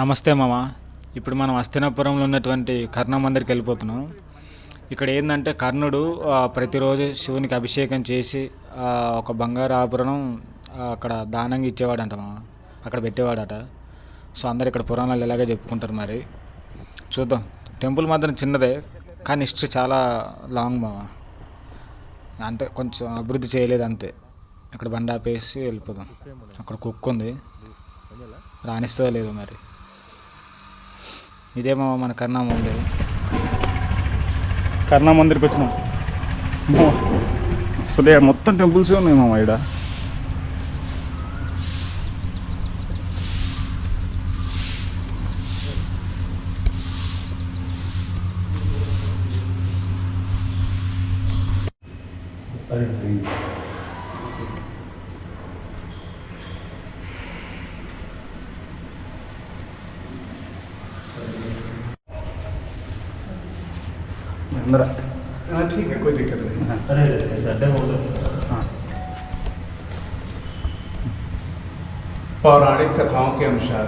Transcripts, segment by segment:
నమస్తే మామ. ఇప్పుడు మనం హస్తినాపురంలో ఉన్నటువంటి కర్ణ మందిర్కి వెళ్ళిపోతున్నాం. ఇక్కడ ఏంటంటే కర్ణుడు ప్రతిరోజు శివునికి అభిషేకం చేసి ఒక బంగారు ఆభరణం అక్కడ దానంగా ఇచ్చేవాడంట మామ, అక్కడ పెట్టేవాడట. సో అందరు ఇక్కడ పురాణాలు ఇలాగే చెప్పుకుంటారు. మరి చూద్దాం. టెంపుల్ మాత్రం చిన్నదే కానీ హిస్టరీ చాలా లాంగ్ మామ. అంతే, కొంచెం అభివృద్ధి చేయలేదు అంతే. అక్కడ బండి ఆపేసి వెళ్ళిపోదాం. అక్కడ కుక్ ఉంది, రాణిస్తుందో లేదు మరి. ఇదే మామ మన కర్ణా మందిర్. కర్ణా మందిర్కి వచ్చినాం. అసలే మొత్తం టెంపుల్స్ ఉన్నాయి మామ ఇక్కడ. हाँ ठीक है, कोई दिक्कत नहीं। पौराणिक कथाओं के अनुसार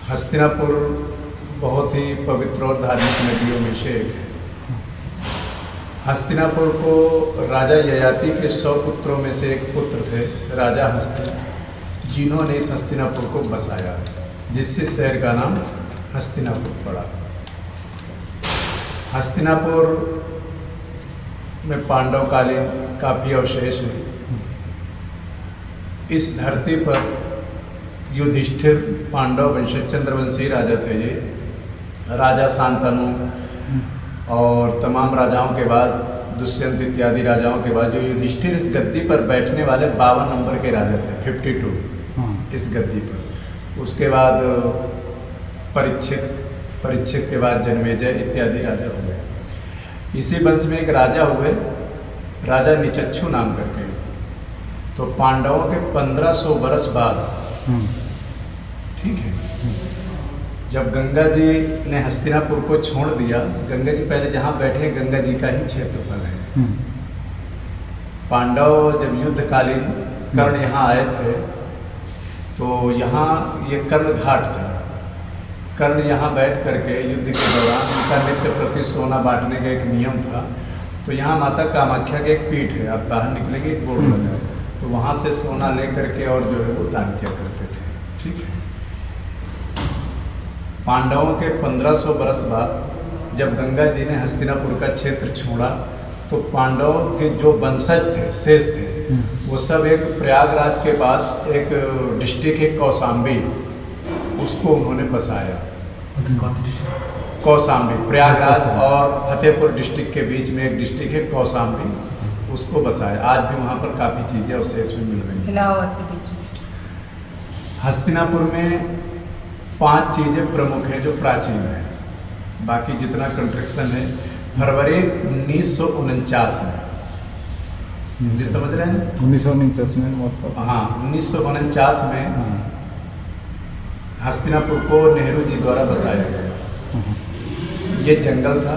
हस्तिनापुर बहुत ही पवित्र और धार्मिक नदियों में से एक है। हस्तिनापुर को राजा ययाति के 100 पुत्रों में से एक पुत्र थे, राजा हस्ति, जिन्होंने इस हस्तिनापुर को बसाया, जिससे शहर का नाम हस्तिनापुर पड़ा। हस्तिनापुर में पांडवकालीन काफ़ी अवशेष हैं। इस धरती पर युधिष्ठिर पांडव वंशज चंद्रवंशी राजा थे। ये राजा शांतनु और तमाम राजाओं के बाद, दुष्यंत इत्यादि राजाओं के बाद, जो युधिष्ठिर इस गद्दी पर बैठने वाले 52 नंबर के राजा थे, 52 इस गद्दी पर। उसके बाद परीक्षित के बाद जन्मेजय इत्यादि राजा हुए। इसी वंश में एक राजा हुए, राजा निचच्छू नाम करके। तो पांडवों के 1500 वर्ष बाद, ठीक है, जब गंगा जी ने हस्तिनापुर को छोड़ दिया, गंगा जी पहले जहाँ बैठे गंगा जी का ही क्षेत्रफल है। पांडव जब युद्धकालीन कर्ण यहाँ आए थे तो यहाँ ये कर्ण घाट था। कर्ण यहाँ बैठ करके युद्ध के दौरान उनका नित्य प्रति सोना बांटने का एक नियम था। तो यहाँ माता कामाख्या के एक पीठ है, आप बाहर निकलेंगे एक बोर्ड लगा है, तो वहाँ से सोना ले करके और जो है वो दान किया करते थे। ठीक है। पांडवों के 1500 वर्ष बाद जब गंगा जी ने हस्तिनापुर का क्षेत्र छोड़ा तो पांडवों के जो वंशज थे, शेष थे, वो सब एक प्रयागराज के पास एक डिस्ट्रिक्ट है कौशाम्बी, उसको उन्होंने बसाया। कौशाम्बी, प्रयागराज और फतेहपुर डिस्ट्रिक्ट के बीच में एक डिस्ट्रिक्ट है कौशाम्बी, उसको बसाया। आज भी वहाँ पर काफ़ी चीज़ें अवशेष में मिल रही हैं। इलाहाबाद के बीच में हस्तिनापुर में 5 चीज़ें प्रमुख हैं जो प्राचीन है। बाकी जितना कंस्ट्रक्शन है फरवरी 1949 में, जी समझ रहे हैं, 1949 में। हाँ, 1949 में हस्तिनापुर को नेहरू जी द्वारा बसाया गया। ये जंगल था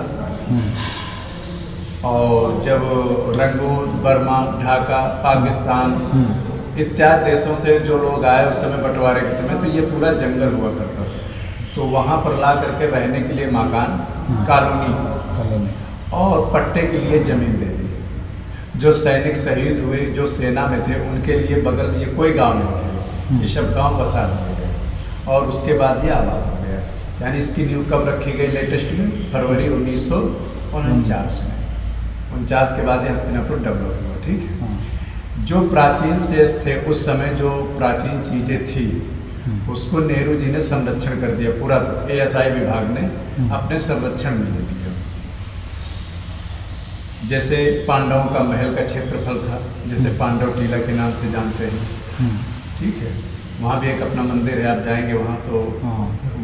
और जब रंगून, बर्मा, ढाका, पाकिस्तान इत्यादि देशों से जो लोग आए उस समय बंटवारे के समय, तो ये पूरा जंगल हुआ करता था। तो वहाँ पर ला करके रहने के लिए मकान, कॉलोनी और पट्टे के लिए ज़मीन दे दी। जो सैनिक शहीद हुए, जो सेना में थे, उनके लिए बगल में ये कोई गांव नहीं थे, ये सब गांव बसा दिए गए और उसके बाद ये आबाद हो गया। यानी इसकी नींव कब रखी गई लेटेस्ट में? फरवरी 1949 में। 49 के बाद ये हस्तिनापुर डेवलप हुआ। ठीक है। जो प्राचीन शेष थे उस समय, जो प्राचीन चीज़ें थी, उसको नेहरू जी ने संरक्षण कर दिया। पूरा ASI विभाग ने अपने संरक्षण में ले दिया। जैसे पांडवों का महल का क्षेत्रफल था, जैसे पांडव टीला के नाम से जानते हैं। ठीक है। वहाँ भी एक अपना मंदिर है, आप जाएंगे वहाँ तो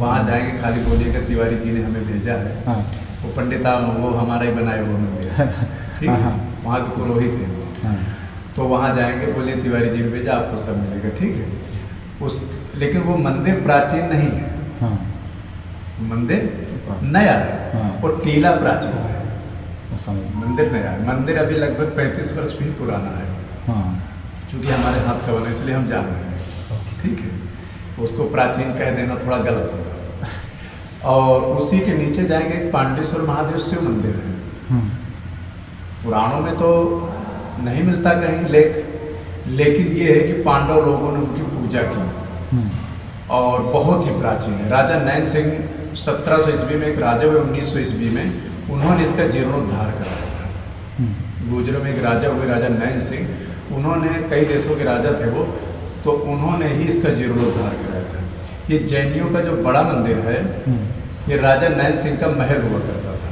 वहाँ जाएंगे, खाली बोलिएगा तिवारी जी ने हमें भेजा है। वो पंडित वो हमारा ही बनाया हुआ मंदिर है। ठीक है। वहाँ के पुरोहित हैं। तो वहाँ जाएंगे, बोलिए तिवारी जी ने भेजा, आपको सब मिलेगा। ठीक है। लेकिन वो मंदिर प्राचीन नहीं है। मंदिर नया है, वो टीला प्राचीन है, मंदिर नया है। मंदिर अभी लगभग 35 वर्ष भी पुराना है। चूँकि हमारे हाथ का बना, इसलिए हम जान रहे हैं। ठीक है। उसको प्राचीन कह देना थोड़ा गलत होगा। और उसी के नीचे जाएंगे, एक पांडेश्वर महादेव शिव मंदिर है। पुराणों में तो नहीं मिलता कहीं लेकिन ये है कि पांडव लोगों ने उनकी पूजा की और बहुत ही प्राचीन है। राजा नैन सिंह 1700 ईस्वी में एक राजा हुए, 1900 ईस्वी में उन्होंने इसका जीर्णोद्धार कराया था। गुजरात में एक राजा हुए, राजा नैन सिंह, उन्होंने, कई देशों के राजा थे वो, तो उन्होंने ही इसका जीर्णोद्धार कराया था। ये जैनियों का जो बड़ा मंदिर है, ये राजा नैन सिंह का महल हुआ करता था।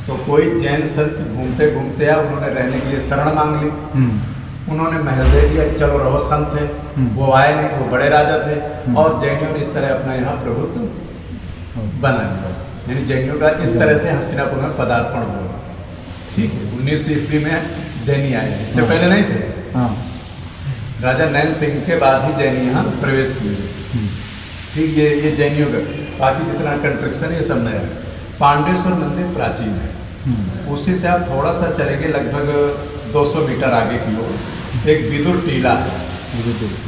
तो कोई जैन संत घूमते घूमते आया, उन्होंने रहने के लिए शरण मांग ली, उन्होंने महल दे दिया कि चलो रहो, संत है। वो आए नहीं, वो बड़े राजा थे, और जैनियों ने इस तरह अपना यहाँ प्रभुत्व बना लिया। यानी जैनियों का इस तरह से हस्तिनापुर में पदार्पण हुआ। ठीक है, 1900 ईस्वी में जैनी आए, इससे पहले नहीं थे। राजा नैन सिंह के बाद ही जैनी यहाँ प्रवेश किए। ठीक, ये जैनियों का, बाकी जितना कंस्ट्रक्शन ये सब नया है। पांडेश्वर मंदिर प्राचीन है। उसी से आप थोड़ा सा चलेंगे, लगभग 200 मीटर आगे की ओर एक विदुर टीला है।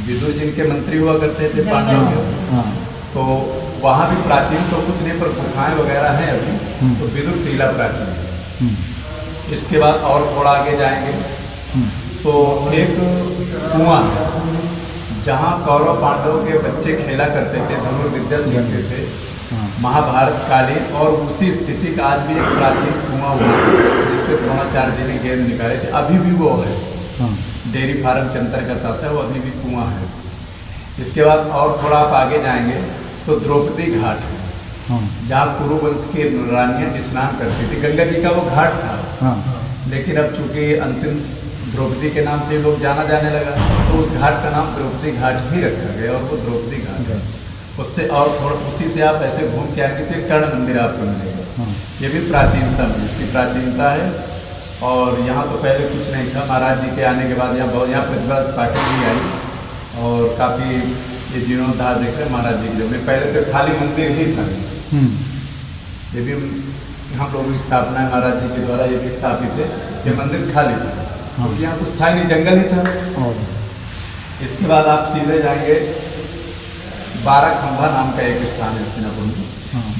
विदुर जिनके मंत्री हुआ करते थे पांडव के, तो वहाँ भी प्राचीन तो कुछ नहीं, पर गुफाएं वगैरह हैं अभी, तो विदुर टीला प्राचीन है। इसके बाद और थोड़ा आगे जाएंगे तो एक कुआं है, जहाँ कौरव पांडव के बच्चे खेला करते थे, धनुर्विद्या सीखते थे महाभारत कालीन। और उसी स्थिति का आज भी एक प्राचीन कुआं हुआ जिस पे द्रोणाचार्य जी ने गेंद निकाले थे, अभी भी वो है। डेयरी फार्म के अंतर्गत आता है वो, अभी भी कुआं है। इसके बाद और थोड़ा आप आगे जाएंगे तो द्रौपदी घाट है, जहाँ कुरुवंश की रानियाँ स्नान करती थी। गंगा जी का वो घाट था, लेकिन अब चूंकि अंतिम द्रौपदी के नाम से लोग जाना जाने लगा, तो उस घाट का नाम द्रौपदी घाट ही रखा गया, और वो द्रौपदी घाट है। उससे और थोड़ा उसी से आप ऐसे घूम के आएंगे तो एक कर्ण मंदिर आपको मिलेगा। ये भी प्राचीनता में, इसकी प्राचीनता है। और यहाँ तो पहले कुछ नहीं था, महाराज जी के आने के बाद यहाँ प्रतिभा पाटिल भी आई, और काफ़ी ये जीर्णोद्धार देख रहे महाराज जी की जब पहले तो खाली मंदिर ही था। ये भी हम लोगों की स्थापना है, महाराज जी के द्वारा ये भी स्थापित है। ये मंदिर खाली था क्योंकि यहाँ कुछ था ही नहीं, जंगल ही था। इसके बाद आप सीधे जाएंगे, 12 खंभा नाम का एक स्थान है हस्तिनापुर में,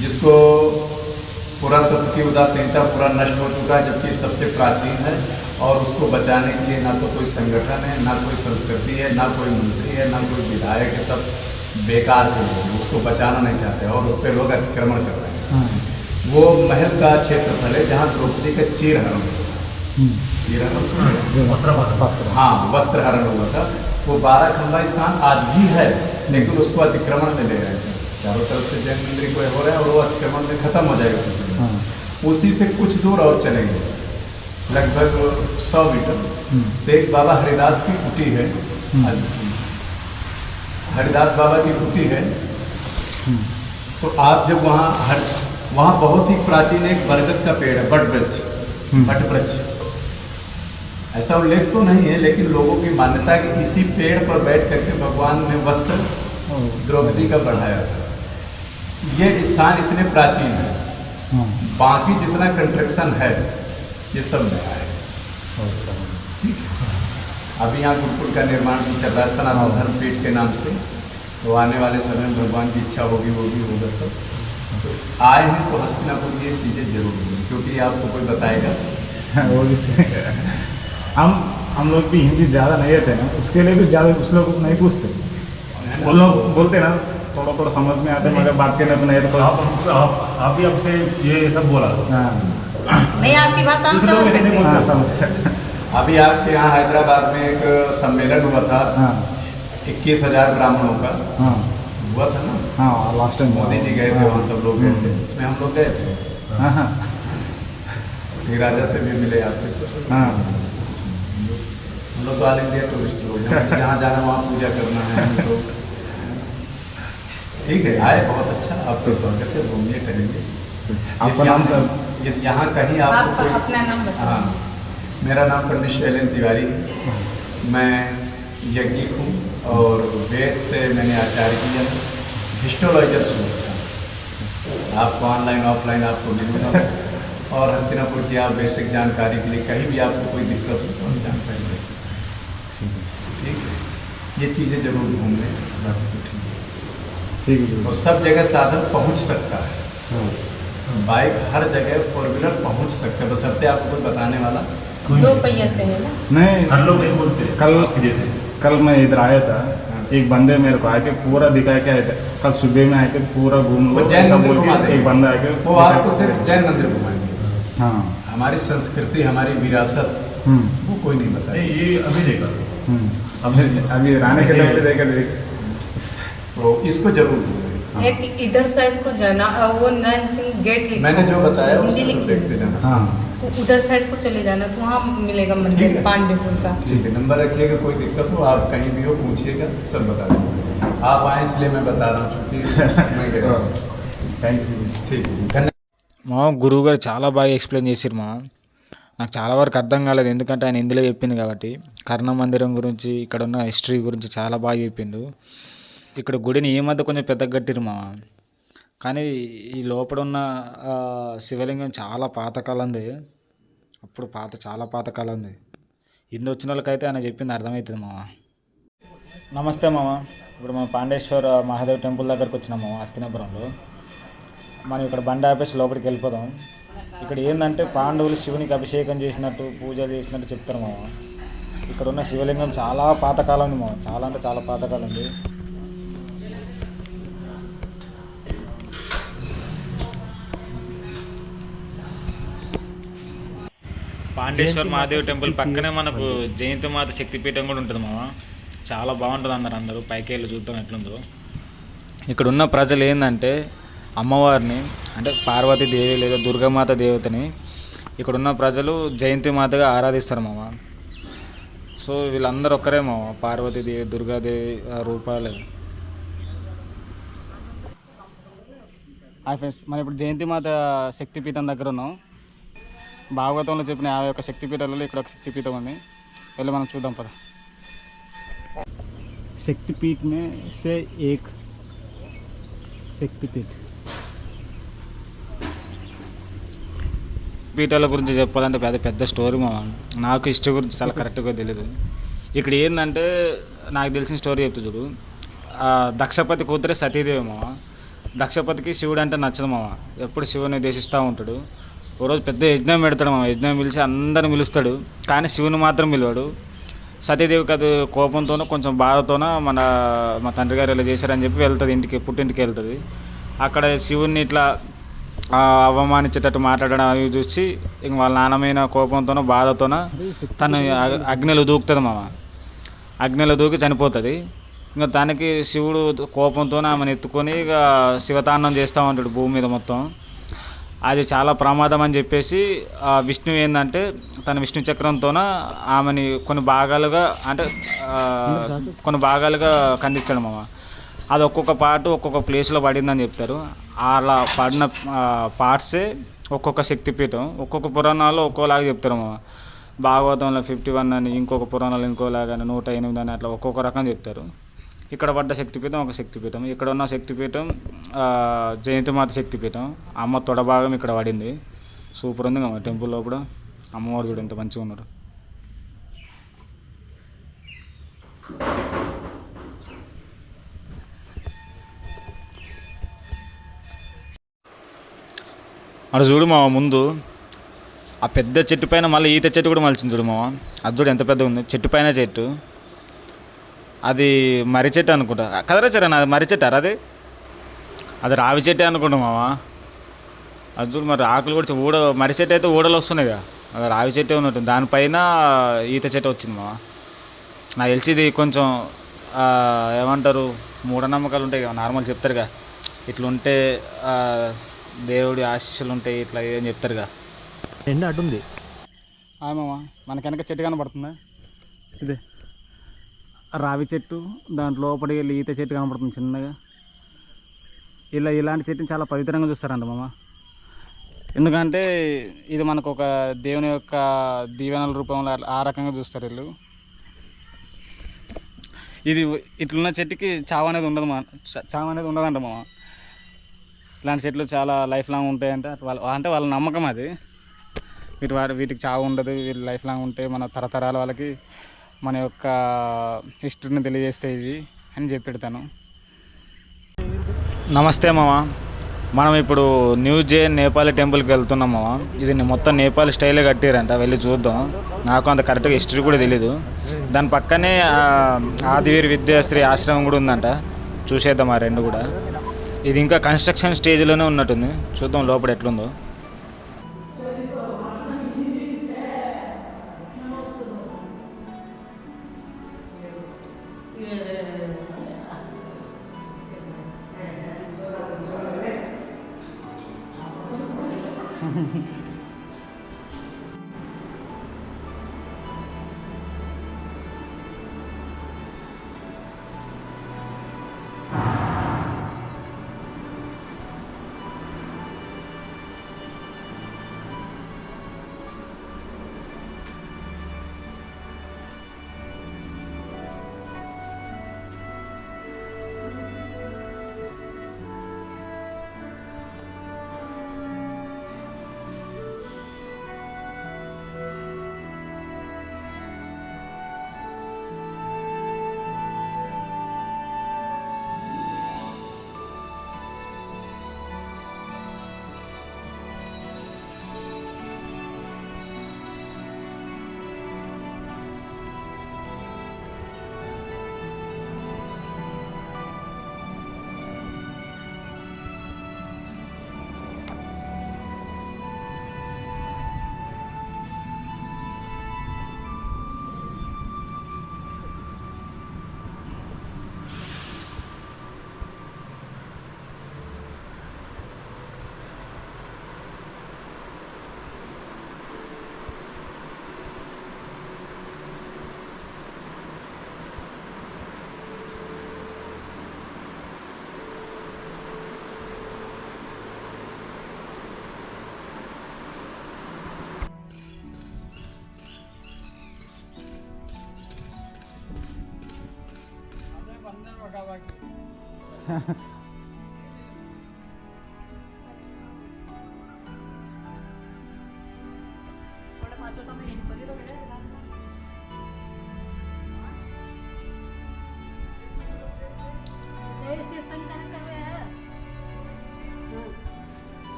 जिसको पुरातत्व की उदासीनता पूरा नष्ट हो चुका है, जबकि सबसे प्राचीन है। और उसको बचाने के लिए ना तो कोई संगठन है, ना कोई संस्कृति है, ना कोई मंत्री है, ना कोई विधायक है, सब बेकार के लोग उसको बचाना नहीं चाहते, और उस पर लोग अतिक्रमण कर रहे हैं। वो महल का क्षेत्रफल है जहाँ द्रौपदी का चीरहरण हाँ वस्त्रहरण हुआ था। वो 12 खंभा स्थान आज भी है, लेकिन उसको अतिक्रमण में ले रहे हैं। चारों तरफ से जैन मंदिर को हो रहा है, और वो अतिक्रमण में खत्म हो जाएगा। उसी से कुछ दूर और चलेंगे, लगभग 100 मीटर, तो एक बाबा हरिदास की कुटी है। हरिदास बाबा की कुटी है। तो आप जब वहाँ बहुत ही प्राचीन एक बरगद का पेड़ है, बट वृक्ष। ऐसा उल्लेख तो नहीं है, लेकिन लोगों की मान्यता है कि इसी पेड़ पर बैठ करके भगवान ने वस्त्र द्रौपदी का बढ़ाया था। ये स्थान इतने प्राचीन है, बाकी जितना कंस्ट्रक्शन है ये सब नया है। ठीक है, अभी यहाँ गुरुकुल का निर्माण भी चल रहा है सनातन धर्म पीठ के नाम से। तो आने वाले समय में भगवान की इच्छा होगी, वो भी होगा सब। तो आए हैं तो हस्तिनापुर की ये चीज़ें जरूर होंगी, क्योंकि आपको कोई बताएगा। वो भी हम लोग भी हिंदी ज़्यादा नहीं रहते ना, उसके लिए भी ज़्यादा कुछ लोग नहीं पूछते। वो लोग बोलते ना थोड़ा थोड़ा समझ में आते, मगर बात करने पर नहीं। तो आप भी आपसे ये सब बोला। नहीं, आपकी भाषा हम समझ सकते हैं। अभी आपके यहाँ हैदराबाद में एक सम्मेलन हुआ था, 21,000 ब्राह्मणों का हुआ था ना। हाँ, लास्ट टाइम मोदी जी गए थे, वहाँ सब लोग गए थे, उसमें हम लोग गए थे। फिर राजा से भी मिले आपके सब। हम लोग तो ऑल इंडिया टूरिस्ट लोग, जहाँ जाना वहाँ पूजा करना है तो ठीक है। आए, बहुत अच्छा, आपका स्वागत है, घूमिए करेंगे। आपका नाम सर? यहाँ कहीं आपको कोई अपना नाम बताओ। हाँ, मेरा नाम पंडित शैलेंद्र तिवारी है। मैं यज्ञिक हूँ और वेद से मैंने आचार्य किया है। हिस्टोलॉजर सुरक्षा आपको ऑनलाइन ऑफलाइन आपको मिलूंगा। और हस्तिनापुर की आप बेसिक जानकारी के लिए कहीं भी आपको कोई दिक्कत हो तो हम जानकारी दे सकते हैं। ठीक है, ये चीज़ें जरूर घूम लें। ठीक है। ठीक है और सब जगह साधन पहुंच सकता है। बाइक हर जगह फोर व्हीलर पहुंच सकते हैं, बशर्ते आपको कोई बताने वाला। 2 पहिया से है ना। नहीं, हर लोग नहीं बोलते कल मैं इधर आया था, एक बंदे मेरे को आके पूरा दिखा के आए थे। कल सुबह में आके पूरा घूम वो लो जैन ऐसा मंदिर बोल घुमा के देंगे। एक बंदा आके वो आपको सिर्फ जैन मंदिर घुमाएंगे। हाँ। हमारी संस्कृति, हमारी विरासत वो कोई नहीं बताए। नहीं, ये अभी देखा अभी राने के टाइम पे देखा तो इसको जरूर घूमें। एक इधर साइड को जाना, वो नैन सिंह गेट लिखा मैंने जो बताया वो हिंदी सब लिखी देखते जाना। हाँ उधर साइड को चले जाना तो वहाँ मिलेगा ठीक मंदिर है। पांडेश्वर का। ठीक है, नंबर रखिएगा, कोई दिक्कत हो आप कहीं भी हो पूछिएगा, सब बता देंगे। आप आए इसलिए मैं बता रहा हूँ क्योंकि मैं गया। Thank you. ठीक है, धन्यवाद। మా గురువు గారు చాలా బాగా ఎక్స్ప్లెయిన్ చేసిరు మా. నాకు చాలా వరకు అర్థం కాలేదు, ఎందుకంటే ఆయన హిందీలో చెప్పింది కాబట్టి. కర్ణ మందిరం గురించి, ఇక్కడ ఉన్న హిస్టరీ గురించి చాలా బాగా చెప్పిండు. ఇక్కడ గుడిని ఈ మధ్య కొంచెం పెద్దగా కట్టిరు మా, కానీ ఈ లోపల ఉన్న శివలింగం చాలా పాతకాలంది. అప్పుడు చాలా పాతకాలంది. హిందీ వచ్చిన వాళ్ళకైతే ఆయన చెప్పింది అర్థమవుతుంది మామ. నమస్తే మామ. ఇప్పుడు మనం పాండేశ్వర మహాదేవ్ టెంపుల్ దగ్గరకు వచ్చినాం మామ, హస్తినాపురంలో. మనం ఇక్కడ బండి ఆపేసి లోపలికి వెళ్ళిపోదాం. ఇక్కడ ఏంటంటే పాండవులు శివునికి అభిషేకం చేసినట్టు, పూజలు చేసినట్టు చెప్తారు మామ. ఇక్కడ ఉన్న శివలింగం చాలా పాతకాలం ఉంది మామ, చాలా అంటే చాలా పాతకాలం ఉంది. పాండేశ్వర్ మహాదేవ్ టెంపుల్ పక్కనే మనకు జయంతి మాత శక్తిపీఠం కూడా ఉంటుంది మామ. చాలా బాగుంటుంది అన్నారు అందరూ, పైకి వెళ్ళి చూద్దాం ఎట్లుందో. ఇక్కడ ఉన్న ప్రజలు ఏంటంటే అమ్మవారిని, అంటే పార్వతీదేవి లేదా దుర్గామాత దేవతని ఇక్కడున్న ప్రజలు జయంతి మాతగా ఆరాధిస్తారు మామ. సో వీళ్ళందరూ ఒక్కరే మామ, పార్వతీదేవి, దుర్గాదేవి రూపాలు. హాయ్ ఫ్రెండ్స్, మనం ఇప్పుడు జయంతి మాత శక్తిపీఠం దగ్గర ఉన్నాం. భాగవతంలో చెప్పిన 51 శక్తిపీఠాలలో ఇక్కడ ఒక శక్తిపీఠం ఉంది, వెళ్ళి మనం చూద్దాం పద. శక్తిపీఠ మే సే ఏక్ శక్తిపీఠ. పీఠాల గురించి చెప్పాలంటే పెద్ద స్టోరీ మామ. నాకు హిస్టరీ గురించి చాలా కరెక్ట్గా తెలియదు. ఇక్కడ ఏంటంటే నాకు తెలిసిన స్టోరీ చెప్తూ చూడు. దక్షపతి కూతురే సతీదేవి మామ. దక్షపతికి శివుడు అంటే నచ్చదు మామ, ఎప్పుడు శివుని దేశిస్తూ ఉంటాడు. ఓ రోజు పెద్ద యజ్ఞం పెడతాడు మామ, యజ్ఞం పిలిచి అందరిని పిలుస్తాడు, కానీ శివుని మాత్రం పిలవాడు. సతీదేవికి అది కోపంతోనో కొంచెం బాధతోనో మా తండ్రి గారు ఇలా చేశారని చెప్పి వెళ్తుంది ఇంటికి, పుట్టింటికి వెళ్తుంది. అక్కడ శివుని ఇట్లా అవమానించేటట్టు మాట్లాడడం అవి చూసి ఇంక వాళ్ళ నాన్నమైన కోపంతోనో బాధతోనో తను అగ్నిలో దూకుతుంది మామ. అగ్నిలో దూకి చనిపోతుంది. ఇంకా దానికి శివుడు కోపంతో ఆమెను ఎత్తుకొని ఇక శివతాండం చేస్తూ ఉంటాడు భూమి మీద మొత్తం. అది చాలా ప్రమాదం అని చెప్పేసి విష్ణువు ఏంటంటే తన విష్ణు చక్రంతోన ఆమెని కొన్ని భాగాలుగా ఖండిస్తాడు మామ. అది ఒక్కొక్క పార్ట్ ఒక్కొక్క ప్లేస్లో పడిందని చెప్తారు. అలా పడిన పార్ట్సే ఒక్కొక్క శక్తిపీఠం. ఒక్కొక్క పురాణాల్లో ఒక్కోలాగా చెప్తారు మామ. భాగవతంలో 51 అని, ఇంకొక పురాణాలు ఇంకోలాగా 108 అని, అట్లా ఒక్కొక్క రకం చెప్తారు. ఇక్కడ పడ్డ శక్తిపీఠం ఒక శక్తిపీఠం. ఇక్కడ ఉన్న శక్తిపీఠం జయంతిమాత శక్తిపీఠం. అమ్మ తొడ భాగం ఇక్కడ పడింది. సూపర్ ఉంది కదా టెంపుల్ లోపల. అమ్మవారు చూడు ఎంత మంచిగా ఉన్నారు. అక్కడ చూడు మావ, ముందు ఆ పెద్ద చెట్టు పైన మళ్ళీ ఈత చెట్టు కూడా మలిచింది చూడు మావ. అది చూడు ఎంత పెద్దగా ఉంది, చెట్టు పైన చెట్టు. అది మర్రి చెట్టు అనుకుంటా కదరా చరణ్, అది మర్రి చెట్టు అది రావి చెట్టే అనుకుంటా మావా. అది చూడు మరి ఆకులు కూడా మర్రి చెట్టు అయితే ఊడలు వస్తున్నాయి కదా, అది రావి చెట్టే ఉన్నట్టు. దానిపైన ఈత చెట్టు వచ్చింది మావా. నాకు తెలిసి ఇది కొంచెం ఏమంటారు మూఢనమ్మకాలు ఉంటాయి కదా, నార్మల్ చెప్తారుగా ఇట్లుంటే దేవుడి ఆశీస్సులు ఉంటాయి ఇట్లా ఏం చెప్తారుగా. ఎండ అటుంది మామ, మనకి వెనక చెట్టు కనబడుతుందా, ఇదే రావి చెట్టు. దాంట్లో లోపలికి వెళ్ళి ఈత చెట్టు కనబడుతుంది చిన్నగా. ఇలాంటి చెట్టుని చాలా పవిత్రంగా చూస్తారంట మామ. ఎందుకంటే ఇది మనకు ఒక దేవుని యొక్క దీవెనల రూపంలో ఆ రకంగా చూస్తారు వీళ్ళు. ఇది ఇట్లున్న చెట్టుకి చావు అనేది ఉండదంట మామ. ఇలాంటి చెట్లు చాలా లైఫ్ లాంగ్ ఉంటాయంటే వాళ్ళ నమ్మకం అది. వీటికి చావు ఉండదు, వీళ్ళు లైఫ్ లాంగ్ ఉంటే మన తరతరాల వాళ్ళకి మన యొక్క హిస్టరీని తెలియజేస్తాయి ఇవి అని చెప్పి పెడతాను. నమస్తే మామ. మనం ఇప్పుడు న్యూ జైన్ నేపాలీ టెంపుల్కి వెళ్తున్నాం మామ. ఇది మొత్తం నేపాలీ స్టైలే కట్టారంట, వెళ్ళి చూద్దాం. నాకు అంత కరెక్ట్గా హిస్టరీ కూడా తెలీదు. దాని పక్కనే ఆదివీర్ విద్యాశ్రీ ఆశ్రమం కూడా ఉందంట, చూసేద్దాం ఆ రెండు కూడా. ఇది ఇంకా కన్స్ట్రక్షన్ స్టేజ్లోనే ఉన్నట్టుంది, చూద్దాం లోపల ఎట్లుందో.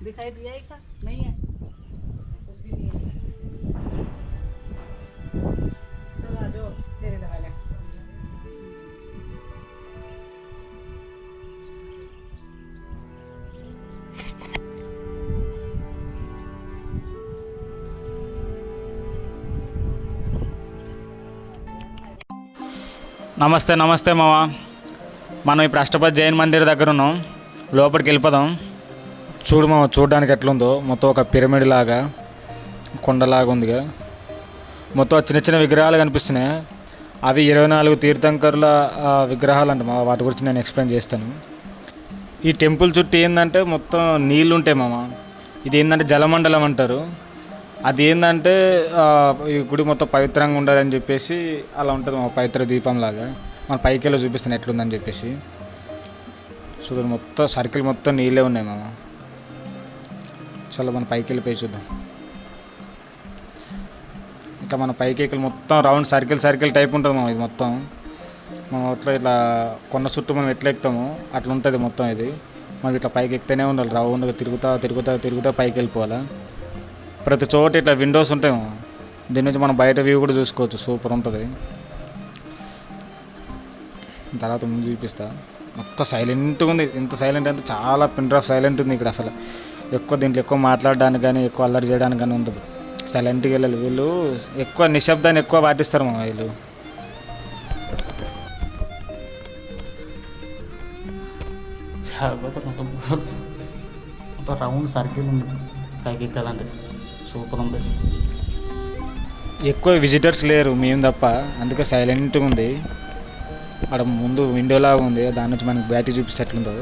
दिखाई दिया ही था नहीं है कुछ भी नहीं है चलो आ जाओ तेरे लगा ले నమస్తే నమస్తే మామ. మనం ఇప్పుడు అష్టపతి జైన్ మందిర్ దగ్గర ఉన్నాం, లోపలికి వెళ్ళిపోదాం. చూడు మామ, చూడడానికి ఎట్లుందో. మొత్తం ఒక పిరమిడ్ లాగా, కొండలాగా ఉందిగా. మొత్తం చిన్న చిన్న విగ్రహాలు కనిపిస్తున్నాయి. అవి 24 తీర్థంకరుల విగ్రహాలు అంట మా. వాటి గురించి నేను ఎక్స్ప్లెయిన్ చేస్తాను. ఈ టెంపుల్ చుట్టూ ఏంటంటే మొత్తం నీళ్ళు ఉంటాయి మామ. ఇది ఏంటంటే జలమండలం అంటారు. అది ఏంటంటే ఈ గుడి మొత్తం పవిత్రంగా ఉండాలని చెప్పేసి అలా ఉంటుంది మా, పవిత్ర దీపంలాగా. మన పైకి వెళ్ళి చూపిస్తాను ఎట్లుందని చెప్పేసి. చూడండి, మొత్తం సర్కిల్ మొత్తం నీళ్ళే ఉన్నాయి మామ. చలో మన పైకి వెళ్ళిపోయి చూద్దాం. ఇంకా మన పైకి వెళ్ళి మొత్తం రౌండ్ సర్కిల్ టైప్ ఉంటుంది మామ. ఇది మొత్తం మనం ఇట్లా కొండ చుట్టూ మనం ఎట్లా ఎక్కుతామో అట్లా ఉంటుంది మొత్తం. ఇది మనం ఇట్లా పైకి ఎక్కితేనే ఉండాలి, రౌండ్గా తిరుగుతా పైకి వెళ్ళిపోవాలా. ప్రతి చోట ఇట్లా విండోస్ ఉంటాయి. దీని నుంచి మనం బయట వ్యూ కూడా చూసుకోవచ్చు, సూపర్ ఉంటుంది. తర్వాత ముందు చూపిస్తా. మొత్తం సైలెంట్గా ఉంది. ఎంత సైలెంట్ అంటే చాలా పిన్ డ్రాప్ సైలెంట్ ఉంది ఇక్కడ. అసలు దీంట్లో ఎక్కువ మాట్లాడడానికి కానీ ఎక్కువ అల్లరి చేయడానికి కానీ ఉండదు. సైలెంట్గా వెళ్ళాలి. వీళ్ళు ఎక్కువ నిశ్శబ్దాన్ని ఎక్కువ పాటిస్తారు మా వీళ్ళు. కాకపోతే మొత్తం రౌండ్ సర్కిల్ ఉంది పైకి ఎక్కాలంటే. సూపర్ ఉంది. ఎక్కువ విజిటర్స్ లేరు, మేము తప్ప. అందుకే సైలెంట్గా ఉంది. అక్కడ ముందు విండోలాగా ఉంది, దాని నుంచి మనకి బ్యాటరీ చూపిస్తే ఎట్లుందో.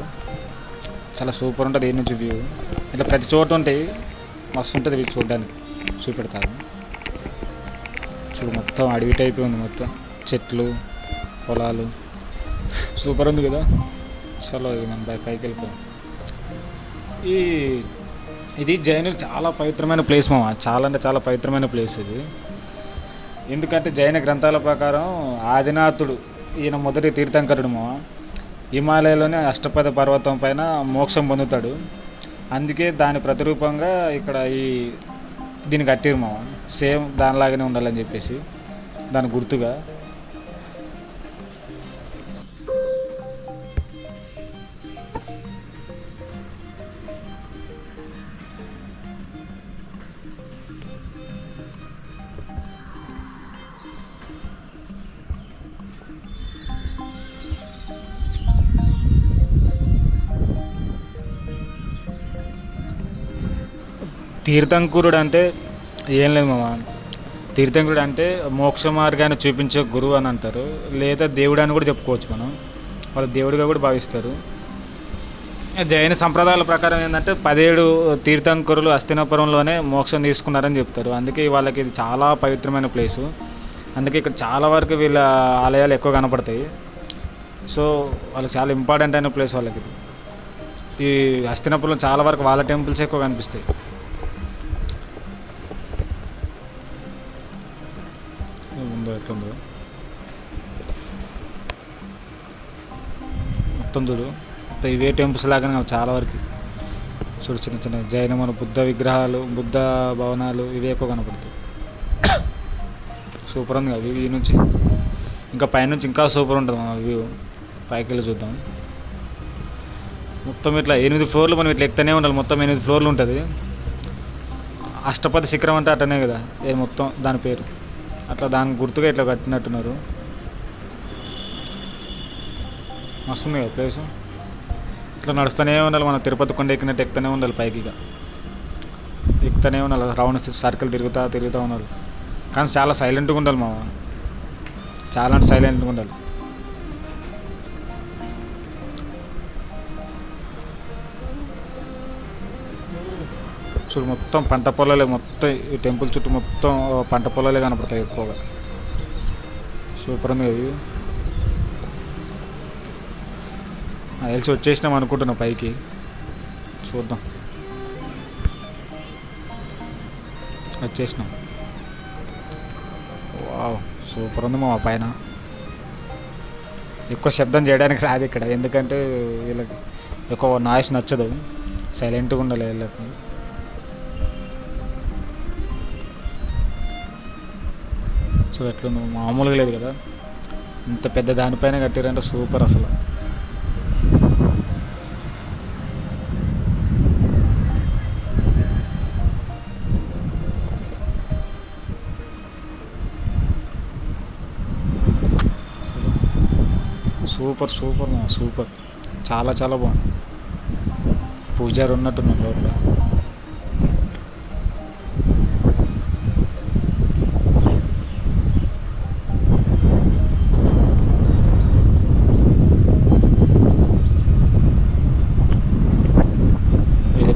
చాలా సూపర్ ఉంటుంది ఈ నుంచి వ్యూ. ఇట్లా ప్రతి చోట ఉంటాయి, మస్తు ఉంటుంది వ్యూ చూడడానికి. చూపెడతాను చూడు, మొత్తం అడవి టైప్ ఉంది. మొత్తం చెట్లు, పొలాలు సూపర్ ఉంది కదా. చలో ఇది మనం పైకి వెళ్ళిపోయాం. ఇది జైనులు చాలా పవిత్రమైన ప్లేస్ మామ. చాలా అంటే చాలా పవిత్రమైన ప్లేస్ ఇది. ఎందుకంటే జైన గ్రంథాల ప్రకారం ఆదినాథుడు ఈయన మొదటి తీర్థంకరుడు మామ. హిమాలయలోనే అష్టపద పర్వతం పైన మోక్షం పొందుతాడు. అందుకే దాని ప్రతిరూపంగా ఇక్కడ దీన్ని కట్టిరు మామ. సేమ్ దానిలాగానే ఉండాలని చెప్పేసి దాని గుర్తుగా. తీర్థంకురుడు అంటే ఏం లేదు మామ. తీర్థంకురుడు అంటే మోక్ష మార్గాన్ని చూపించే గురువు అని అంటారు, లేదా దేవుడు అని కూడా చెప్పుకోవచ్చు మనం. వాళ్ళు దేవుడిగా కూడా భావిస్తారు. జైన సంప్రదాయాల ప్రకారం ఏంటంటే 17 తీర్థంకురులు హస్తినాపురంలోనే మోక్షం తీసుకున్నారని చెప్తారు. అందుకే వాళ్ళకి ఇది చాలా పవిత్రమైన ప్లేసు. అందుకే ఇక్కడ చాలా వరకు వీళ్ళ ఆలయాలు ఎక్కువ కనపడతాయి. సో వాళ్ళకి చాలా ఇంపార్టెంట్ అయిన ప్లేస్ వాళ్ళకి ఇది. ఈ హస్తినాపురంలో చాలా వరకు వాళ్ళ టెంపుల్స్ ఎక్కువ కనిపిస్తాయి. ఎట్లుందో మొత్తం చూడు. మొత్తం ఇవే టెంపుల్స్ లాగానే చాలా వరకు చూడు. చిన్న చిన్న జైన మన బుద్ధ విగ్రహాలు, బుద్ధ భవనాలు ఇవే ఎక్కువ కనపడతాయి. సూపర్ ఉంది కదా వ్యూ నుంచి. ఇంకా పైనుంచి ఇంకా సూపర్ ఉంటుంది మన వ్యూ. పైకి వెళ్ళి చూద్దాం. మొత్తం ఇట్లా 8 ఫ్లోర్లు మనం ఇట్లా ఎక్కుతూనే ఉండాలి. మొత్తం 8 ఫ్లోర్లు ఉంటుంది. అష్టపది శిఖరం అంటే అట్టనే కదా మొత్తం దాని పేరు. అట్లా దానికి గుర్తుగా ఇట్లా కట్టినట్టున్నారు. మస్తుంది కదా ప్లేసు. ఇట్లా నడుస్తూనే ఉండాలి. మనం తిరుపతి కొండ ఎక్కినట్టు ఎక్కుతూనే ఉండాలి. పైకి ఎక్కుతూనే ఉండాలి. రౌండ్ సర్కిల్ తిరుగుతూ ఉండాలి. కానీ చాలా సైలెంట్గా ఉండాలి మామ. చాలా అంటే సైలెంట్గా ఉండాలి. చూడు మొత్తం పంట పొలాలే. మొత్తం ఈ టెంపుల్ చుట్టూ మొత్తం పంట పొలాలే కనపడతాయి ఎక్కువగా. సూపర్ ఉంది అవి. తెలిసి వచ్చేసినాం అనుకుంటున్నా పైకి. చూద్దాం. వచ్చేసినాం. వావ్ సూపర్ ఉంది మా పైన. ఎక్కువ శబ్దం చేయడానికి రాదు ఇక్కడ, ఎందుకంటే వీళ్ళకి ఎక్కువ నాయిస్ నచ్చదు. సైలెంట్గా ఉండాలి వీళ్ళకి. సో ఎట్లా మామూలుగా లేదు కదా. ఇంత పెద్ద దానిపైన కట్టారంటే సూపర్ అసలు. Super super super. చాలా చాలా బాగుంది. పూజారి ఉన్నట్టున్నారు లోపల.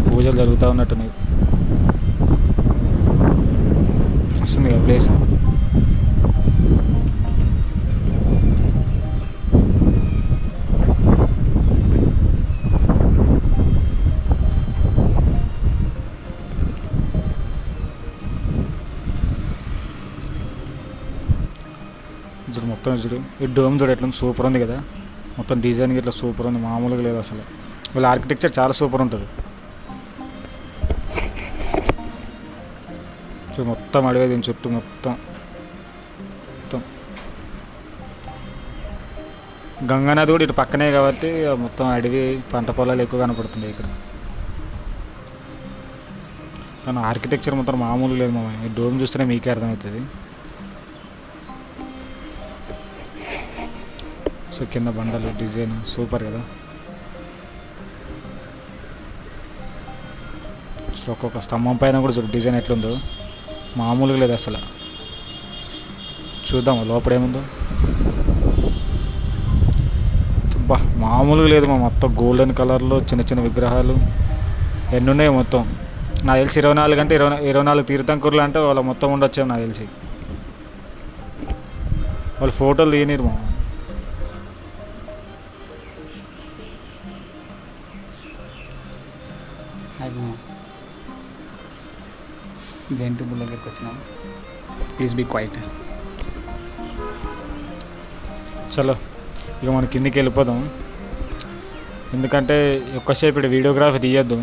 పూజలు జరుగుతూ ఉన్నట్టున్నాయి. వస్తుంది కదా ప్లేస్. చూడు మొత్తం చూడు. ఈ డోమ్ చూడు ఎట్లా సూపర్ ఉంది కదా. మొత్తం డిజైన్ ఇట్లా సూపర్ ఉంది, మామూలుగా లేదు అసలు. వీళ్ళ ఆర్కిటెక్చర్ చాలా సూపర్ ఉంటుంది. చూడు మొత్తం అడిగే దీని చుట్టూ మొత్తం మొత్తం గంగా నది కూడా ఇటు పక్కనే కాబట్టి మొత్తం అడవి పంట పొలాలు ఎక్కువ కనపడుతున్నాయి ఇక్కడ. కానీ ఆర్కిటెక్చర్ మొత్తం మామూలుగా లేదు మామ. ఈ డోమ్ చూస్తేనే మీకే అర్థమవుతుంది. సో కింద బండలు డిజైన్ సూపర్ కదా. సో ఒక్కొక్క స్తంభం పైన కూడా చూడు డిజైన్ ఎట్లుందో, మామూలుగా లేదు అసలు. చూద్దాం లోపల ఏముందో. బా మామూలుగా లేదు మా. మొత్తం గోల్డెన్ కలర్లో చిన్న చిన్న విగ్రహాలు ఎన్ని ఉన్నాయి మొత్తం. నాకు తెలిసి 24 అంటే 24 తీర్థంకరులు అంటే వాళ్ళు మొత్తం ఉండొచ్చాము నాకు తెలిసి. వాళ్ళు ఫోటోలు తీయనిరు మా. అది జైన్ టెంపుల్ దగ్గరికి వచ్చినాం. Please be quiet. చలో ఇక మనం కిందికి వెళ్ళిపోదాం. ఎందుకంటే ఎక్కువసేపు ఇక్కడ వీడియోగ్రఫీ తీయద్దు.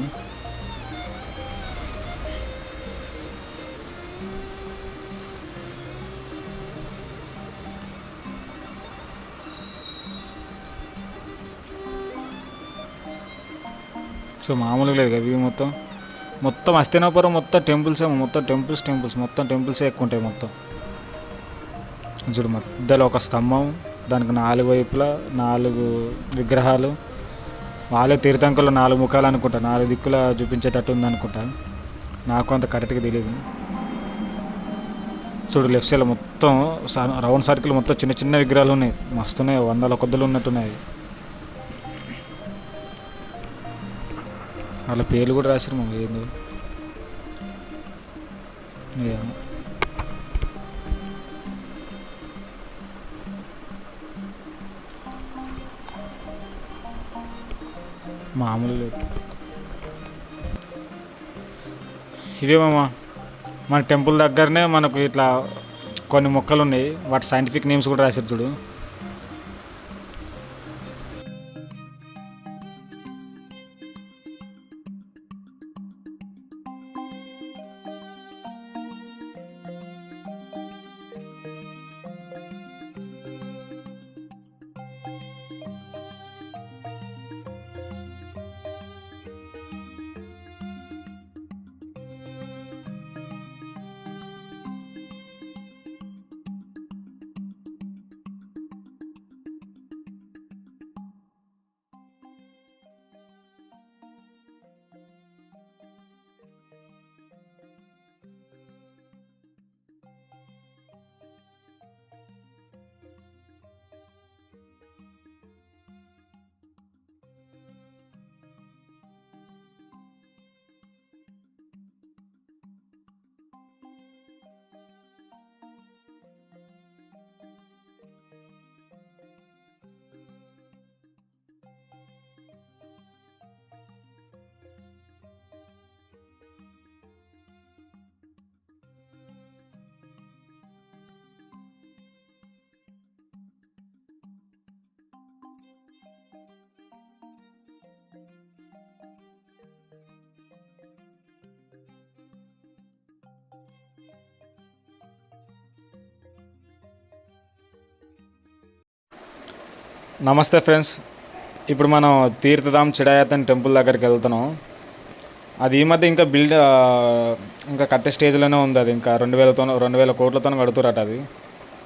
సో మామూలుగా లేదు కదా ఇవి మొత్తం హస్తినాపురం మొత్తం టెంపుల్సే. మొత్తం మొత్తం టెంపుల్సే ఎక్కువ ఉంటాయి మొత్తం. చూడు మధ్యలో ఒక స్తంభం, దానికి 4 వైపులా 4 విగ్రహాలు. వాళ్ళే తీర్థంకులు 4 ముఖాలు అనుకుంటా, 4 దిక్కులా చూపించేటట్టు ఉందనుకుంటా. నాకు అంత కరెక్ట్గా తెలియదు. చూడు లెఫ్ట్ సైడ్ మొత్తం రౌండ్ సర్కిల్ మొత్తం చిన్న చిన్న విగ్రహాలు ఉన్నాయి. మస్తున్నాయి, 100 కొద్దులు ఉన్నట్టున్నాయి. వాళ్ళ పేర్లు కూడా రాశారు మాకు. ఏందో ఏమో. మామూలు లేదు. ఇవే మామ మన టెంపుల్ దగ్గరనే మనకు ఇట్లా కొన్ని మొక్కలు ఉన్నాయి. వాటి సైంటిఫిక్ నేమ్స్ కూడా రాశారు చూడు. నమస్తే ఫ్రెండ్స్, ఇప్పుడు మనం తీర్థధామ్ చిడాయతన్ టెంపుల్ దగ్గరికి వెళ్తున్నాం. అది ఈ మధ్య ఇంకా కట్టే స్టేజ్లోనే ఉంది. అది ఇంకా 2000 కోట్లతో కడుతురట. అది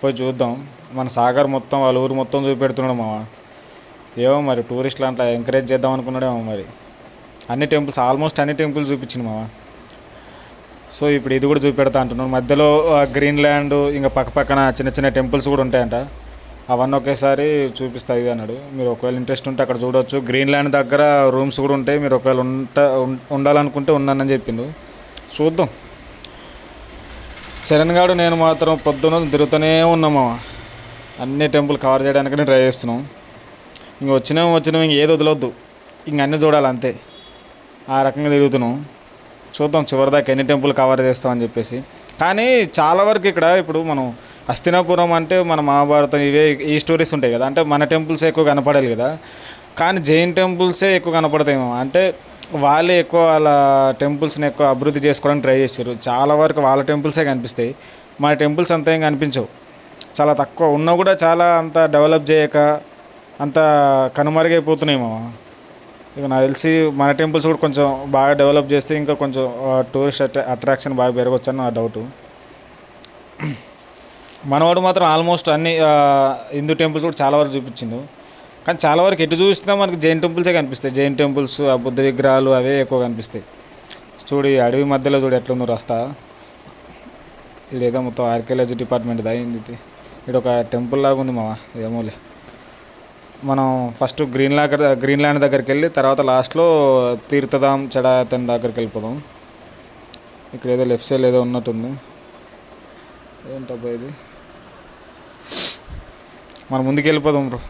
పోయి చూద్దాం. మన సాగర్ మొత్తం వాళ్ళ ఊరు మొత్తం చూపెడుతున్నాడు మామ. ఏమో మరి టూరిస్టులు అట్లా ఎంకరేజ్ చేద్దాం అనుకున్నాడేమో మరి. ఆల్మోస్ట్ అన్ని టెంపుల్స్ చూపించింది మామ. సో ఇప్పుడు ఇది కూడా చూపెడతా అంటున్నాను. మధ్యలో గ్రీన్లాండ్ ఇంకా పక్కన చిన్న చిన్న టెంపుల్స్ కూడా ఉంటాయంట. అవన్నీ ఒకేసారి చూపిస్తా ఇది అన్నాడు. మీరు ఒకవేళ ఇంట్రెస్ట్ ఉంటే అక్కడ చూడవచ్చు. గ్రీన్లాండ్ దగ్గర రూమ్స్ కూడా ఉంటాయి. మీరు ఒకవేళ ఉండాలనుకుంటే ఉన్నానని చెప్పిండు. చూద్దాం. చరణ్ గారు నేను మాత్రం పొద్దున తిరుగుతూనే ఉన్నాము. అన్ని టెంపుల్ కవర్ చేయడానికి ట్రై చేస్తున్నాం. ఇంక వచ్చినాం ఇంక ఏది వదలొద్దు, ఇంక అన్నీ చూడాలి అంతే. ఆ రకంగా తిరుగుతున్నాం. చూద్దాం చివరిదాకా ఎన్ని టెంపుల్ కవర్ చేస్తామని చెప్పేసి. కానీ చాలా వరకు ఇక్కడ ఇప్పుడు మనం హస్తినాపురం అంటే మన మహాభారతం ఈ స్టోరీస్ ఉంటాయి కదా. అంటే మన టెంపుల్సే ఎక్కువ కనపడాలి కదా. కానీ జైన్ టెంపుల్సే ఎక్కువ కనపడతాయేమో. అంటే వాళ్ళే ఎక్కువ వాళ్ళ టెంపుల్స్ని ఎక్కువ అభివృద్ధి చేసుకోవడానికి ట్రై చేశారు. చాలా వరకు వాళ్ళ టెంపుల్సే కనిపిస్తాయి. మన టెంపుల్స్ అంత ఏం కనిపించవు. చాలా తక్కువ ఉన్నా కూడా చాలా అంత డెవలప్ చేయక అంత కనుమరుగైపోతున్నాయి మామ. ఇక నాకు తెలిసి మన టెంపుల్స్ కూడా కొంచెం బాగా డెవలప్ చేస్తే ఇంకా కొంచెం టూరిస్ట్ అట్రాక్షన్ బాగా పెరగవచ్చు అని నా డౌటు. మనవాడు మాత్రం ఆల్మోస్ట్ అన్ని హిందూ టెంపుల్స్ కూడా చాలా వరకు చూపించిండు. కానీ చాలా వరకు ఎటు చూసినా మనకి జైన్ టెంపుల్సే కనిపిస్తాయి. జైన్ టెంపుల్స్, ఆ బుద్ధ విగ్రహాలు అవే ఎక్కువ కనిపిస్తాయి. చూడు ఈ అడవి మధ్యలో చూడు ఎట్లుందో రస్తా. ఇది ఏదో మొత్తం ఆర్కియాలజీ డిపార్ట్మెంట్ అయింది. ఇది ఇక్కడ ఒక టెంపుల్ లాగా ఉంది మావా. ఏమోలే, మనం ఫస్ట్ గ్రీన్లాండ్ దగ్గరికి వెళ్ళి తర్వాత లాస్ట్లో తీర్థధామ్ చడాయతన్ దగ్గరికి వెళ్ళిపోదాం. ఇక్కడ ఏదో లెఫ్ట్ సైడ్ ఏదో ఉన్నట్టుంది. ఏంటబ్బా ఇది? మనం ముందుకు వెళ్ళిపోదాం బ్రో.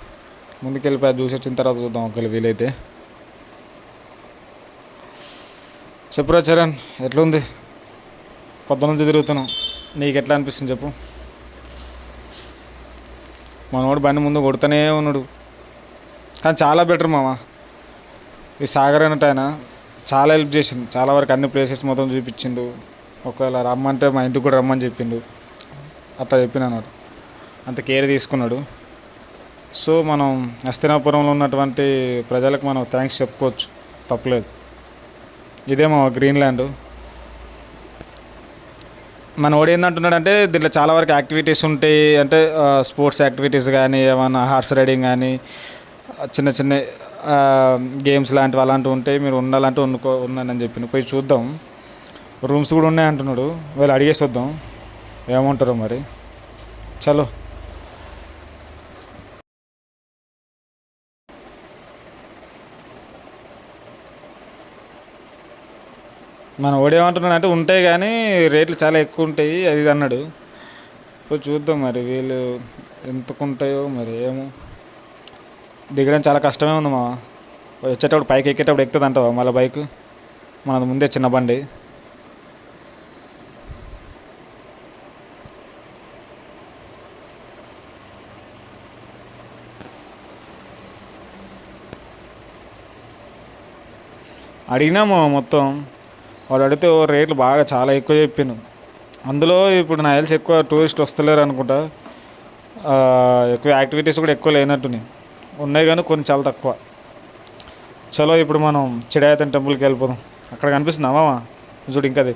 ముందుకు వెళ్ళిపోయి చూసి వచ్చిన తర్వాత చూద్దాం ఒకవేళ వీలైతే. చెప్పురా చరణ్, ఎట్లుంది? పొద్దునుంచి తిరుగుతున్నాం, నీకు ఎట్లా అనిపిస్తుంది చెప్పు. మనోడు బండి ముందు కొడుతూనే ఉన్నాడు. కానీ చాలా బెటర్ మామ. ఈ సాగర్ అన్నట్టు ఆయన చాలా హెల్ప్ చేసిండు. చాలా వరకు అన్ని ప్లేసెస్ మొత్తం చూపించిండు. ఒకవేళ రమ్మంటే మా ఇంటికి కూడా రమ్మని చెప్పిండు. అట్లా చెప్పిన అన్నమాట. అంత కేర్ తీసుకున్నాడు. సో మనం హస్తినాపురంలో ఉన్నటువంటి ప్రజలకు మనం థ్యాంక్స్ చెప్పుకోవచ్చు, తప్పలేదు. ఇదే మా గ్రీన్లాండ్. మన వాడు ఏంటంటున్నాడంటే దీంట్లో చాలా వరకు యాక్టివిటీస్ ఉంటాయి. అంటే స్పోర్ట్స్ యాక్టివిటీస్ కానీ, ఏమైనా హార్స్ రైడింగ్ కానీ, చిన్న చిన్న గేమ్స్ లాంటివి అలాంటివి ఉంటాయి. మీరు ఉండాలంటే ఉన్నానని చెప్పిండు. పోయి చూద్దాం. రూమ్స్ కూడా ఉన్నాయి అంటున్నాడు. వీళ్ళు అడిగేసి వద్దాం ఏమంటారో మరి. చలో. మన ఓడేమంటున్నాడు అంటే ఉంటాయి కానీ రేట్లు చాలా ఎక్కువ ఉంటాయి అది ఇది అన్నాడు. పోయి చూద్దాం మరి వీళ్ళు ఎంతకుంటాయో మరి. ఏమో దిగడం చాలా కష్టమే ఉంది మా. వచ్చేటప్పుడు పైకి ఎక్కేటప్పుడు ఎక్కుతుంది అంటావా మళ్ళీ బైక్? మనది ముందే చిన్న బండి. అడిగినాము మొత్తం. వాడు అడిగితే రేట్లు బాగా చాలా ఎక్కువ చెప్పాను. అందులో ఇప్పుడు నాకు తెలిసి ఎక్కువ టూరిస్ట్ వస్తలేరు అనుకుంటా. ఎక్కువ యాక్టివిటీస్ కూడా ఎక్కువ లేనట్టున్నాయి. ఉన్నాయి కానీ కొన్ని చాలా తక్కువ. చలో ఇప్పుడు మనం చడాయతన్ టెంపుల్కి వెళ్ళిపోదాం. అక్కడ కనిపిస్తుందా మామ? చూడు ఇంకా అది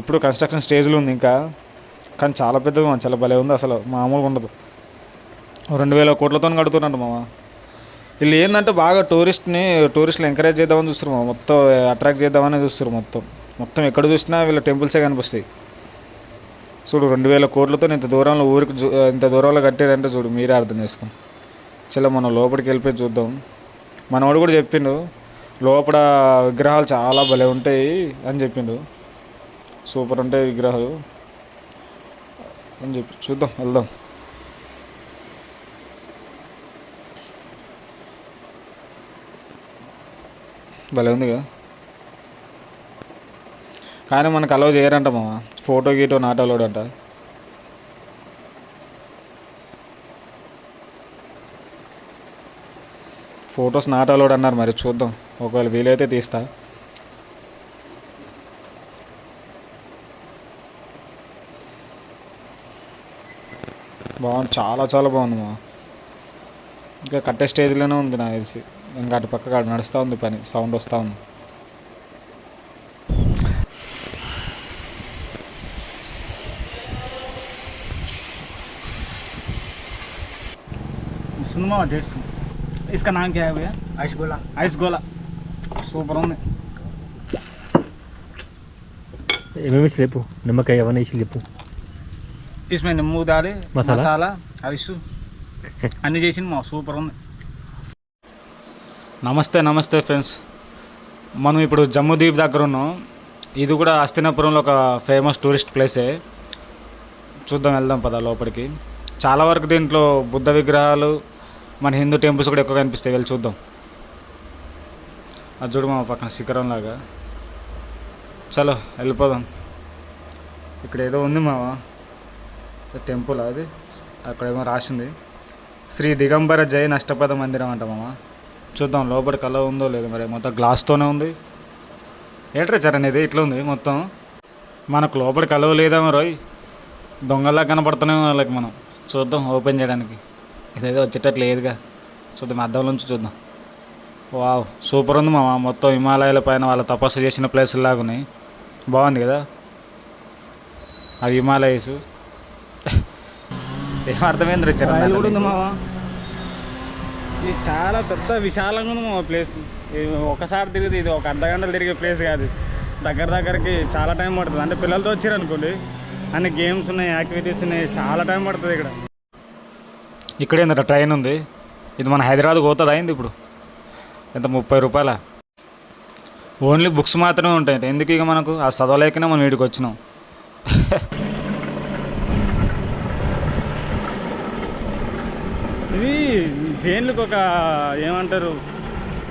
ఇప్పుడు కన్స్ట్రక్షన్ స్టేజ్లో ఉంది ఇంకా. కానీ చాలా పెద్దగా చాలా భలే ఉంది, అసలు మామూలుగా ఉండదు. 2000 కోట్లతో కడుతున్నట్టు మామ. వీళ్ళు ఏంటంటే బాగా టూరిస్టులు ఎంకరేజ్ చేద్దామని చూస్తారు మామ. మొత్తం అట్రాక్ట్ చేద్దామని చూస్తారు. మొత్తం ఎక్కడ చూసినా వీళ్ళ టెంపుల్సే కనిపిస్తాయి. చూడు 2000 కోట్లతో ఇంత దూరంలో ఊరికి ఇంత దూరంలో కట్టారంటే చూడు మీరే అర్థం చేసుకోండి. చలో మనం లోపలికి వెళ్ళిపోయి చూద్దాం. మనవాడు కూడా చెప్పిండు లోపల విగ్రహాలు చాలా భలే ఉంటాయి అని చెప్పిండు. సూపర్ ఉంటాయి విగ్రహాలు అని చెప్పి చూద్దాం, వెళ్దాం. భలే ఉందిగా. కానీ మనకు అలౌ చేయరంట మామ. ఫోటో గీటో నాట్ అలౌడ్ అంట. ఫొటోస్ నాట్ అలౌడ్ అన్నారు మరి. చూద్దాం ఒకవేళ వీలైతే తీస్తా. బాగుంది, చాలా చాలా బాగుంది మా. ఇంకా కట్టే స్టేజ్లోనే ఉంది నాకు తెలిసి. ఇంకా అటు పక్క నడుస్తూ ఉంది పని, సౌండ్ వస్తూ ఉంది. सुनमा टेस्ट इसका नाम क्या है भैया? आइस गोला సూపర్ ఉంది. ఏమేమి లేపు నిమ్మకాయ అవన్నీ వేసి లేపు. इसमें నిమ్ము దాలి మసాలా ఐస్ అన్నీ చేసింది మా. సూపర్ ఉంది. నమస్తే ఫ్రెండ్స్. మనం ఇప్పుడు జమ్ముదీప్ దగ్గర ఉన్నాం. ఇది కూడా హస్తినాపురంలో ఒక ఫేమస్ టూరిస్ట్ ప్లేసే. చూద్దాం, వెళ్దాం పద లోపలికి. చాలా వరకు దీంట్లో బుద్ధ విగ్రహాలు, మన హిందూ టెంపుల్స్ కూడా ఎక్కువ కనిపిస్తాయి. వెళ్ళి చూద్దాం. అది చూడు మా పక్కన శిఖరం లాగా. చలో వెళ్ళిపోదాం. ఇక్కడ ఏదో ఉంది మావా టెంపుల్. అది అక్కడేమో రాసింది శ్రీ దిగంబర జైన్ అష్టపద మందిరం అంట మామ. చూద్దాం లోపలికి అలా ఉందో లేదో మరి. మొత్తం గ్లాస్తోనే ఉంది. ఏంట్రా చరణ్ ఇది ఇట్లా ఉంది మొత్తం. మనకు లోపలికి అలవ లేదేమో రోయ్. దొంగలా కనపడుతున్నాం వాళ్ళకి మనం. చూద్దాం ఓపెన్ చేయడానికి. ఇదేదో వచ్చేటట్లు లేదుగా. చూద్దాం అద్దంలో నుంచి చూద్దాం. వావ్ సూపర్ ఉంది మామ. మొత్తం హిమాలయాల పైన వాళ్ళ తపస్సు చేసిన ప్లేసులు లాగా ఉన్నాయి. బాగుంది కదా అవి హిమాలయస్. ఏం అర్థమైంది రైలు కూడా ఉంది వచ్చారు. మామ. ఇది చాలా పెద్ద విశాలంగా ఉంది మామ ప్లేస్. ఇది ఒకసారి తిరిగి ఇది ఒక అర్ధ గంటలు తిరిగే ప్లేస్ కాదు. దగ్గరికి చాలా టైం పడుతుంది. అంటే పిల్లలతో వచ్చారు అనుకోండి, అన్ని గేమ్స్ ఉన్నాయి, యాక్టివిటీస్ ఉన్నాయి, చాలా టైం పడుతుంది ఇక్కడ. ఇక్కడేందట ట్రైన్ ఉంది. ఇది మన హైదరాబాద్కి పోతుంది అయింది ఇప్పుడు. ఎంత 30 రూపాయల. ఓన్లీ బుక్స్ మాత్రమే ఉంటాయి. ఎందుకు ఇక మనకు ఆ చదవలేకనే మనం వీడికి వచ్చినాం. ఇది జైన్లకు ఒక ఏమంటారు,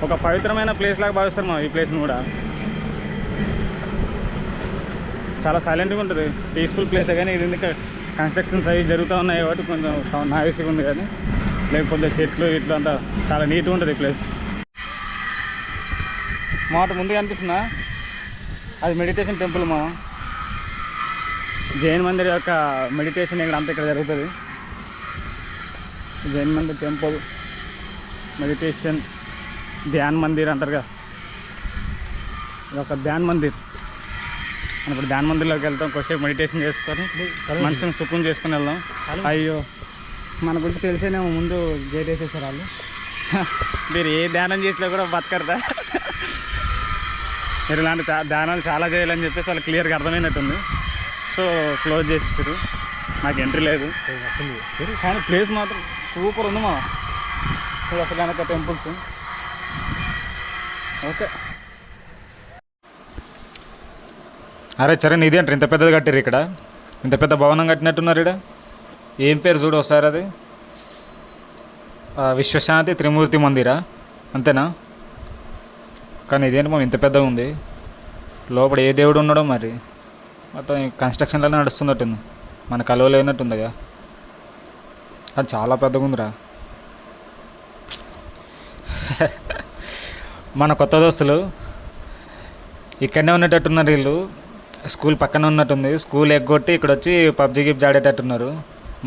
ఒక పవిత్రమైన ప్లేస్ లాగా భావిస్తారు మా ఈ ప్లేస్ని కూడా. చాలా సైలెంట్గా ఉంటుంది, పీస్ఫుల్ ప్లేసే. కానీ ఇది ఎందుకు కన్స్ట్రక్షన్స్ అవి జరుగుతూ ఉన్నాయి కాబట్టి కొంచెం నాయిస్గా ఉంది. కానీ లేకపోతే చెట్లు ఇట్లా అంతా చాలా నీట్గా ఉంటుంది ఈ ప్లేస్. మాట ముందుగా అనిపిస్తుందా, అది మెడిటేషన్ టెంపుల్ మా జైన్ మందిర్ యొక్క మెడిటేషన్ ఇక్కడ అంతా ఇక్కడ జరుగుతుంది. జైన్ మందిర్ టెంపుల్, మెడిటేషన్, ధ్యాన్ మందిర్ అంటారుగా. ఇది ఒక ధ్యాన్ మందిర్. మనం ఇప్పుడు ధ్యాన్ మందిర్లోకి వెళ్తాం, కొద్దిసేపు మెడిటేషన్ చేసుకొని మనసుని సుఖం చేసుకుని వెళ్దాం. అయ్యో మన గురించి తెలిసేనేమో ముందు గేట్ వేసేసారు వాళ్ళు. మీరు ఏ ధ్యానం చేసినా కూడా బతకరదా, మీరు ఇలాంటి ధ్యానాలు చాలా చేయాలని చెప్పేసి వాళ్ళు క్లియర్గా అర్థమైనట్టుంది. సో క్లోజ్ చేసేసారు, నాకు ఎంట్రీ లేదు. కానీ ప్లేస్ మాత్రం సూపర్ ఉంది మా. ఇప్పుడు అసలు కనుక టెంపుల్స్ ఓకే. అరే చరణ్ ఇది అంటారు ఇంత పెద్దది కట్టారు ఇక్కడ, ఇంత పెద్ద భవనం కట్టినట్టున్నారు ఇక్కడ. ఏం పేరు చూడు ఒకసారి అది. విశ్వశాంతి త్రిమూర్తి మందిరా అంతేనా? కానీ ఇదేంటి మనం ఇంత పెద్దగా ఉంది. లోపల ఏ దేవుడు ఉన్నాడో మరి. మొత్తం కన్స్ట్రక్షన్లోనే నడుస్తున్నట్టుంది, మన కలువ లేనట్టుందిగా. అది చాలా పెద్దగా ఉందిరా. మన కొత్త దోస్తులు ఇక్కడనే ఉన్నట్టున్నారు వీళ్ళు. స్కూల్ పక్కన ఉన్నట్టుంది. స్కూల్ ఎగ్గొట్టి ఇక్కడ వచ్చి పబ్జీ గిఫ్ట్ ఆడేటట్టున్నారు.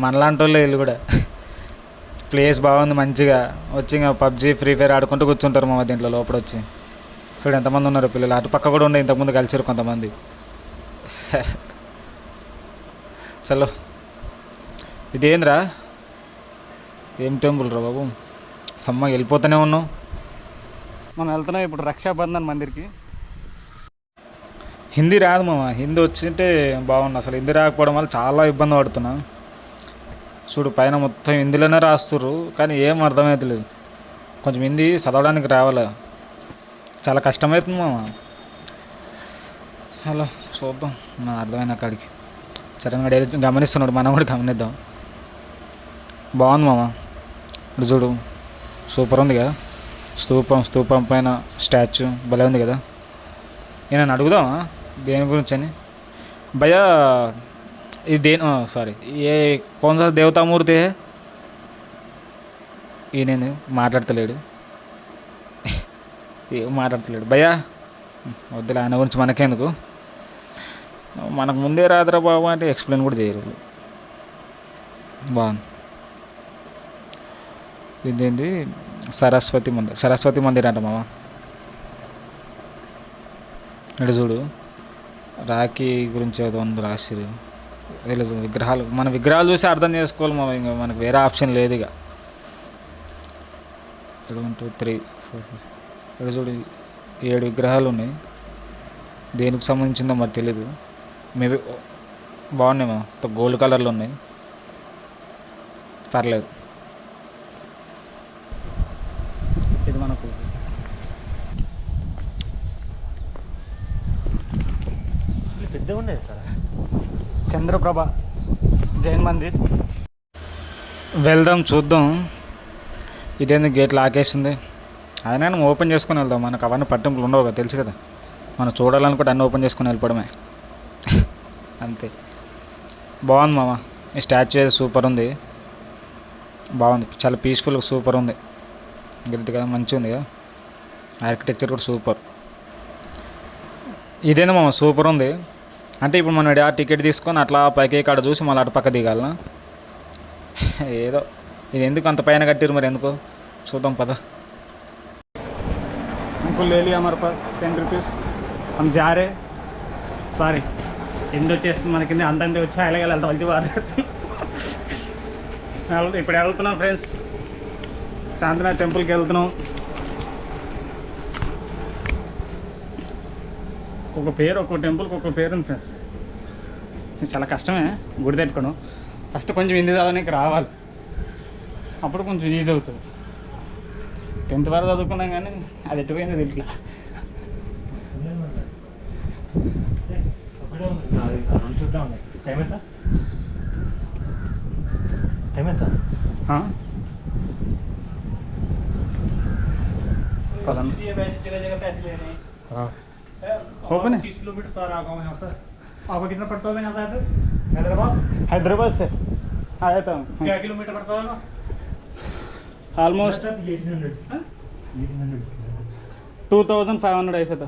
మనలాంటి వాళ్ళు వీళ్ళు కూడా. ప్లేస్ బాగుంది మంచిగా. వచ్చి ఇంకా పబ్జీ ఫ్రీ ఫైర్ ఆడుకుంటూ కూర్చుంటారు మా దీంట్లో లోపల వచ్చి. చూడు ఎంతమంది ఉన్నారు పిల్లలు. అటు పక్క కూడా ఉండే ఇంతకుముందు కలిసారు కొంతమంది. చలో ఇదేంద్రా, ఏం టెంపుల్ రా బాబు. సమ్మ వెళ్ళిపోతూనే ఉన్నాం. మనం వెళ్తున్నాం ఇప్పుడు రక్షాబంధన్ మందిర్కి. హిందీ రాదు మామ. హిందీ వచ్చింటే బాగుండు. అసలు హిందీ రాకపోవడం వల్ల చాలా ఇబ్బంది పడుతున్నా. చూడు పైన మొత్తం హిందీలోనే రాస్తుర్రు, కానీ ఏం అర్థమవుతలేదు. కొంచెం హిందీ చదవడానికి రావాలా, చాలా కష్టమవుతుంది మామ. చాలా చూద్దాం మనం అర్థమైన కాడికి. చరణ్ గడు ఏదో గమనిస్తున్నాడు, మనం కూడా గమనిద్దాం. బాగుంది మామ. ఇప్పుడు చూడు సూపర్ ఉంది కదా. స్తూపం పైన స్టాచ్యూ భలే ఉంది కదా. నేను అడుగుదామా దేని గురించి అని. భయ్యా ఇది దేని సారీ ఏ కౌన్ సా దేవతామూర్తి? ఈయన మాట్లాడతలేడు, ఏం మాట్లాడతలేడు. భయ్యా వద్దులే, ఆయన గురించి మనకెందుకు, మనకు ముందే రాదురా బాబు అంటే ఎక్స్ప్లెయిన్ కూడా చేయరు. బాగుంది. ఇదేంటి సరస్వతి మందిర్ అంట మామ. ఇక్కడ చూడు రాఖీ గురించి ఏదో ఉంది రాసిరు. వీళ్ళు విగ్రహాలు, మన విగ్రహాలు చూసి అర్థం చేసుకోవాలి మామ. ఇంకా మనకు వేరే ఆప్షన్ లేదు ఇక. 1 2 3 4 5 ఇక్కడ చూడు 7 విగ్రహాలు ఉన్నాయి. దేనికి సంబంధించిందో మరి తెలీదు. మేబీ బాగున్నాయి మామ, గోల్డ్ కలర్లో ఉన్నాయి. పర్లేదు. ఇది మనకు పెద్దగా ఉండేది సార్. చంద్రప్రభ జైన్ మందిర్. వెళ్దాం చూద్దాం. ఇదేంది గేట్ లాకేస్తుంది. అయినా మనం ఓపెన్ చేసుకొని వెళ్దాం. మనకు అవన్నీ పట్టింపులు ఉండవు కదా, తెలుసు కదా. మనం చూడాలనుకుంటే అన్నీ ఓపెన్ చేసుకొని వెళ్ళిపోవడమే అంతే. బాగుంది మామ. ఈ స్టాచ్యూ అయితే సూపర్ ఉంది, బాగుంది. చాలా పీస్ఫుల్గా సూపర్ ఉంది. గ్రేట్ కదా, మంచిగా ఉంది కదా. ఆర్కిటెక్చర్ కూడా సూపర్. ఇదేంది మామ సూపర్ ఉంది. అంటే ఇప్పుడు మనం ఆ టికెట్ తీసుకొని అట్లా పైకి కాడ చూసి మళ్ళీ అటు పక్క దిగాలనా? ఏదో ఇది ఎందుకు అంత పైన కట్టిరు మరి, ఎందుకు చూద్దాం పద. हमको ले लिया हमारे पास 10 रुपीज़. हम जा रहे. సారీ కింద వచ్చేస్తుంది మన కింద అంతంది వచ్చి అలాగే వెళ్తాం వచ్చి ఇప్పుడు వెళ్తున్నాం ఫ్రెండ్స్, శాంతినాథ్ టెంపుల్కి వెళ్తున్నాం. ఒక్కొక్క పేరు ఒక్కొక్క టెంపుల్కి ఒక్కొక్క పేరు ఉంది ఫ్రెండ్స్. ఇది చాలా కష్టమే గుడి తట్టుకోవడం. ఫస్ట్ కొంచెం హిందీ చదవడానికి రావాలి, అప్పుడు కొంచెం ఈజీ అవుతుంది. 10th వరకు చదువుకున్నాం కానీ అది ఎట్టుపోయింది ఇట్లా. చూద్దాం టైం ఎంత టైం ఎంత ओपन है 30 किलोमीटर सर आ गया यहाँ से. आपको कितना पड़ता होगा यहाँ से? हैदराबाद से आया था. क्या किलोमीटर पड़ता होगा? ऑलमोस्ट 2500 ऐसा था.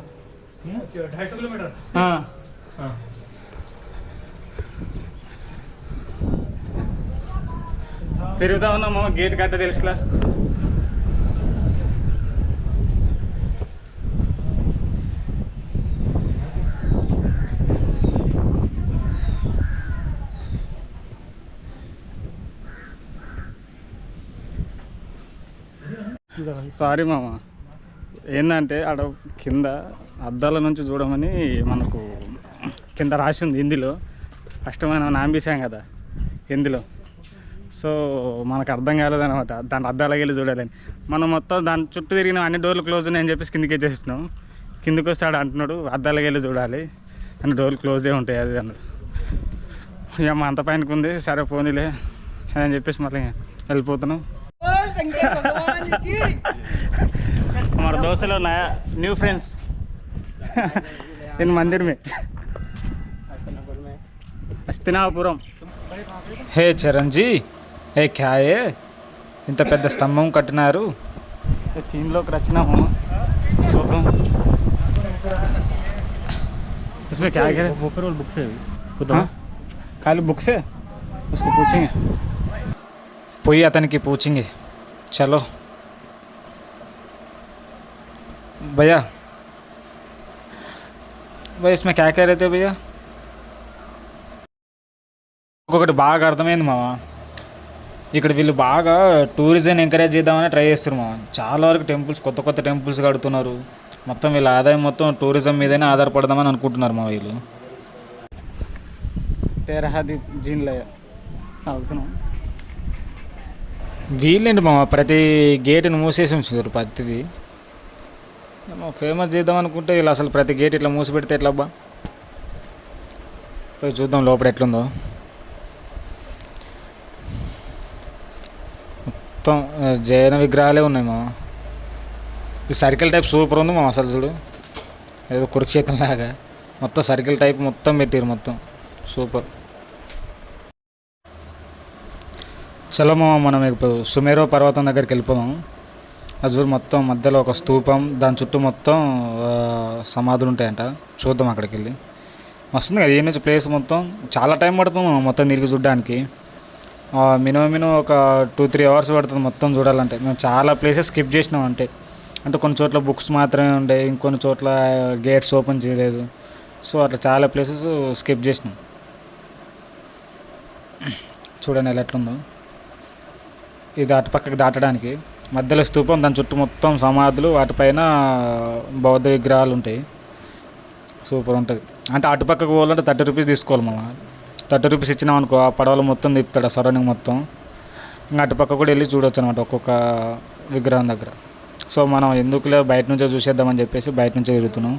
250 किलोमीटर. हाँ తిరుగుతా ఉన్నాము. గేట్ కట్ట తెలుసులా. సారీ మామ, ఏంటంటే ఆడ కింద అద్దాల నుంచి చూడమని మనకు కింద రాసి ఉంది హిందీలో. ఫస్ట్ మనం నాంబీసాం కదా హిందీలో, సో మనకు అర్థం కాలేదనమాట. దాని అద్దాలకి వెళ్ళి చూడాలని మనం మొత్తం దాని చుట్టూ తిరిగిన అన్ని డోర్లు క్లోజ్ ఉన్నాయని చెప్పేసి కిందికి వచ్చేసినాం. కిందికి వస్తాడు అంటున్నాడు అద్దాలకి వెళ్ళి చూడాలి, అన్ని డోర్లు క్లోజే ఉంటాయి అది అన్నది. ఇక మా అంత పైనకు ఉంది, సరే పోనీలే అని చెప్పేసి మళ్ళీ వెళ్ళిపోతున్నాం. हमारे दोस्त लोग नया न्यू फ्रेंड्स इन मंदिर में हस्तिनापुरम. హే చరణ్జీ, ఏ క్యాయే ఇంత పెద్ద స్తంభం కట్టినారు? థీమ్లోకి వచ్చినాము, చూద్దాం. इसमें क्या है? बुक रोल बुक से हाँ? खाली बुक से उसको पूछेंगे. పోయి అతనికి పూచింగే. చలో भैया, भाई इसमें क्या कह रहे थे भैया? ఒకటి బాగా అర్థమైంది మామ, ఇక్కడ వీళ్ళు బాగా టూరిజం ఎంకరేజ్ చేద్దామని ట్రై చేస్తారు మామ. చాలా వరకు టెంపుల్స్ కొత్త కొత్త టెంపుల్స్ కడుతున్నారు. మొత్తం వీళ్ళ ఆదాయం మొత్తం టూరిజం మీదనే ఆధారపడదామని అనుకుంటున్నారు మా వీళ్ళు. తేరహాది జీన్లే అవుతున్నాం. వీళ్ళేంటి మామ ప్రతి గేటును మూసేసి ఉంచుతారు ప్రతిది. ఫేమస్ చేద్దాం అనుకుంటే ఇలా అసలు ప్రతి గేట్ ఇట్లా మూసి పెడితే ఎట్లా అబ్బా? పోయి చూద్దాం లోపల ఎట్లుందో. మొత్తం జైన విగ్రహాలే ఉన్నాయి మామ. ఈ సర్కిల్ టైప్ సూపర్ ఉంది మామ. అసలు చూడు ఏదో కురుక్షేత్రం లాగా మొత్తం సర్కిల్ టైప్ మొత్తం పెట్టారు, మొత్తం సూపర్. చలో మామ, మనం ఇప్పుడు సుమేరో పర్వతం దగ్గరికి వెళ్ళిపోదాం. అది చూడు మొత్తం మధ్యలో ఒక స్తూపం, దాని చుట్టూ మొత్తం సమాధులు ఉంటాయంట. చూద్దాం అక్కడికి వెళ్ళి. వస్తుంది కదా ఈ నుంచి ప్లేస్ మొత్తం. చాలా టైం పడుతుంది మొత్తం తిరిగి చూడడానికి. మినిమం ఒక 2-3 అవర్స్ పడుతుంది మొత్తం చూడాలంటే. మేము చాలా ప్లేసెస్ స్కిప్ చేసినాం. అంటే కొన్ని చోట్ల బుక్స్ మాత్రమే ఉండే, ఇంకొన్ని చోట్ల గేట్స్ ఓపెన్ చేయలేదు. సో అట్లా చాలా ప్లేసెస్ స్కిప్ చేసినాం. చూడండి ఎలా ఎట్లుందో. ఇది అటుపక్కకి దాటడానికి మధ్యలో స్తూపం, దాని చుట్టూ మొత్తం సమాధులు, వాటిపైన బౌద్ధ విగ్రహాలు ఉంటాయి. సూపర్ ఉంటుంది. అంటే అటుపక్కకు పోవాలంటే 30 రూపీస్ తీసుకోవాలి మామ. 30 రూపీస్ ఇచ్చినాం అనుకో, ఆ పడవలో మొత్తం తిప్పుతాడు, ఆ సరౌండింగ్ మొత్తం. ఇంకా అటుపక్క కూడా వెళ్ళి చూడవచ్చు అనమాట ఒక్కొక్క విగ్రహం దగ్గర. సో మనం ఎందుకులే బయట నుంచే చూసేద్దామని చెప్పేసి బయట నుంచే తిరుగుతున్నాం.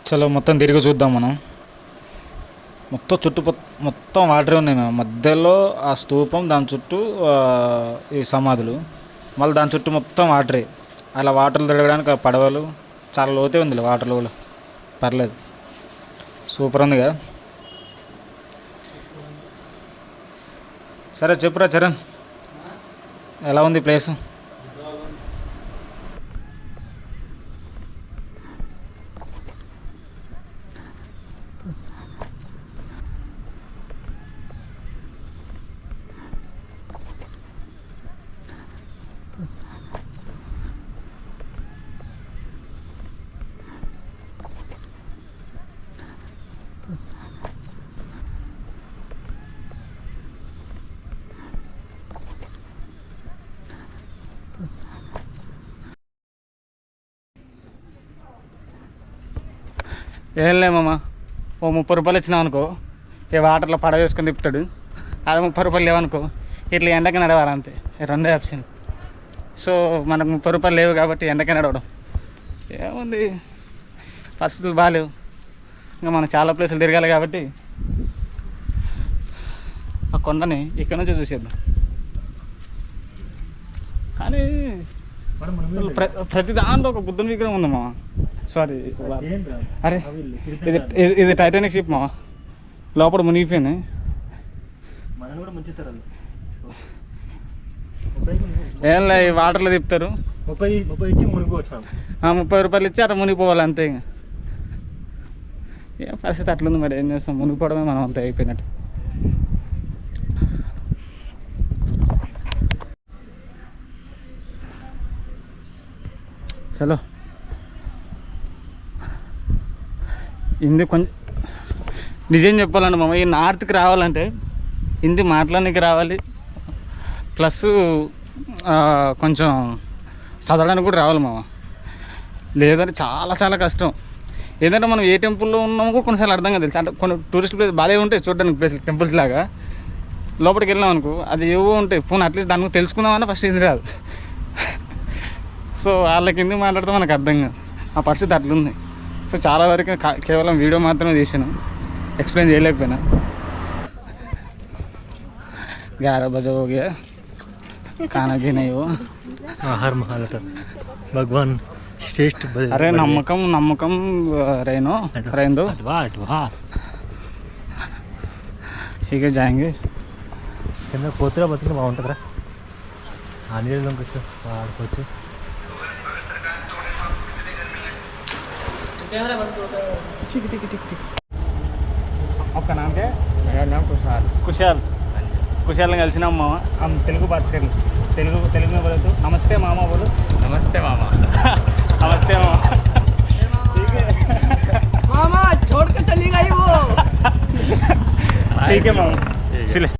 చలో మొత్తం తిరిగి చూద్దాం మనం. మొత్తం మొత్తం వాటరే ఉన్నాయి మేము. మధ్యలో ఆ స్తూపం, దాని చుట్టూ ఈ సమాధులు, మళ్ళీ దాని చుట్టూ మొత్తం వాటరే. అలా వాటర్లు తిరగడానికి ఆ పడవలు చాలా లోతే ఉంది, వాటర్లో కూడా పర్లేదు. సూపర్ ఉంది కదా. సరే చెప్పురా చరణ్, ఎలా ఉంది ప్లేస్? ఏం లేమమ్మా, ఓ 30 రూపాయలు ఇచ్చినాం అనుకో, ఈ వాటర్లో పడవ వేసుకొని తిప్పుతాడు. అది 30 రూపాయలు లేవనుకో, ఇట్లా ఎండకి నడవాలి అంతే, రెండే ఆప్షన్. సో మనకు 30 రూపాయలు లేవు కాబట్టి ఎండకే నడవడం. ఏముంది, పరిస్థితులు బాగాలేవు, ఇంకా మనం చాలా ప్లేసులు తిరగాలి కాబట్టి ఆ కొండని ఇక్కడ నుంచే చూసేద్దాం. కానీ ప్రతి దాంట్లో ఒక బుద్ధుని విగ్రహం ఉంది మామ. సారీ, అరే ఇది టైటానిక్ షిప్ మామ, లోపల మునిగిపోయింది. ఏం లే, ఈ వాటర్లో తిప్పుతారు, 30 ఇచ్చి మునిగిపోవచ్చు. 30 రూపాయలు ఇచ్చి అట్లా మునిగిపోవాలి అంతే. ఇంకా ఏ పరిస్థితి అట్లుంది, మరి ఏం చేస్తాం, మునిగిపోవడమే మనం అంతే అయిపోయినట్టు. చలో, హిందీ కొంచెం నిజం చెప్పాలండి మామ, ఈ నార్త్కి రావాలంటే హిందీ మాట్లాడడానికి రావాలి, ప్లస్ కొంచెం చదవడానికి కూడా రావాలి మామ. లేదంటే చాలా చాలా కష్టం. ఏంటంటే మనం ఏ టెంపుల్లో ఉన్నామో కూడా కొన్నిసార్లు అర్థం కాదు తెలుసు. అంటే కొన్ని టూరిస్ట్ ప్లేస్ బాగా ఉంటాయి చూడడానికి, ప్లేస్ టెంపుల్స్ లాగా. లోపలికి వెళ్ళాం అనుకో, అది ఏవో ఉంటాయి, పోనీ అట్లీస్ట్ దాని గురించి తెలుసుకుందామన్నా ఫస్ట్ ఇది రాదు. సో వాళ్ళకి ఎందుకు మాట్లాడితే మనకు అర్థం కాదు, ఆ పరిస్థితి అట్లుంది. సో చాలా వరకు కేవలం వీడియో మాత్రమే తీసాను, ఎక్స్ప్లెయిన్ చేయలేకపోయినా. 11 बजे हो गया, खाना भी नहीं हुआ. हर महल का भगवान श्रेष्ठ. अरे నమ్మకం रहनो रहने అట్వా ठीक है, जाएंगे. కింద పోతురా బతుకుని బాగుంటుందిరా, ఆ నీళ్ళలోకి వచ్చి ఆడుకోవచ్చు. आपका नाम क्या है? मेरा नाम कुशाल. कुशाल కలిసినాం మామ. हम तेलुगु बात करें, तेलुगु में बोले तो नमस्ते मामा बोलो. नमस्ते मामा. नमस्ते मामा. ठीक है मामा छोड़ के चली गई वो. ठीक है मामा, चले.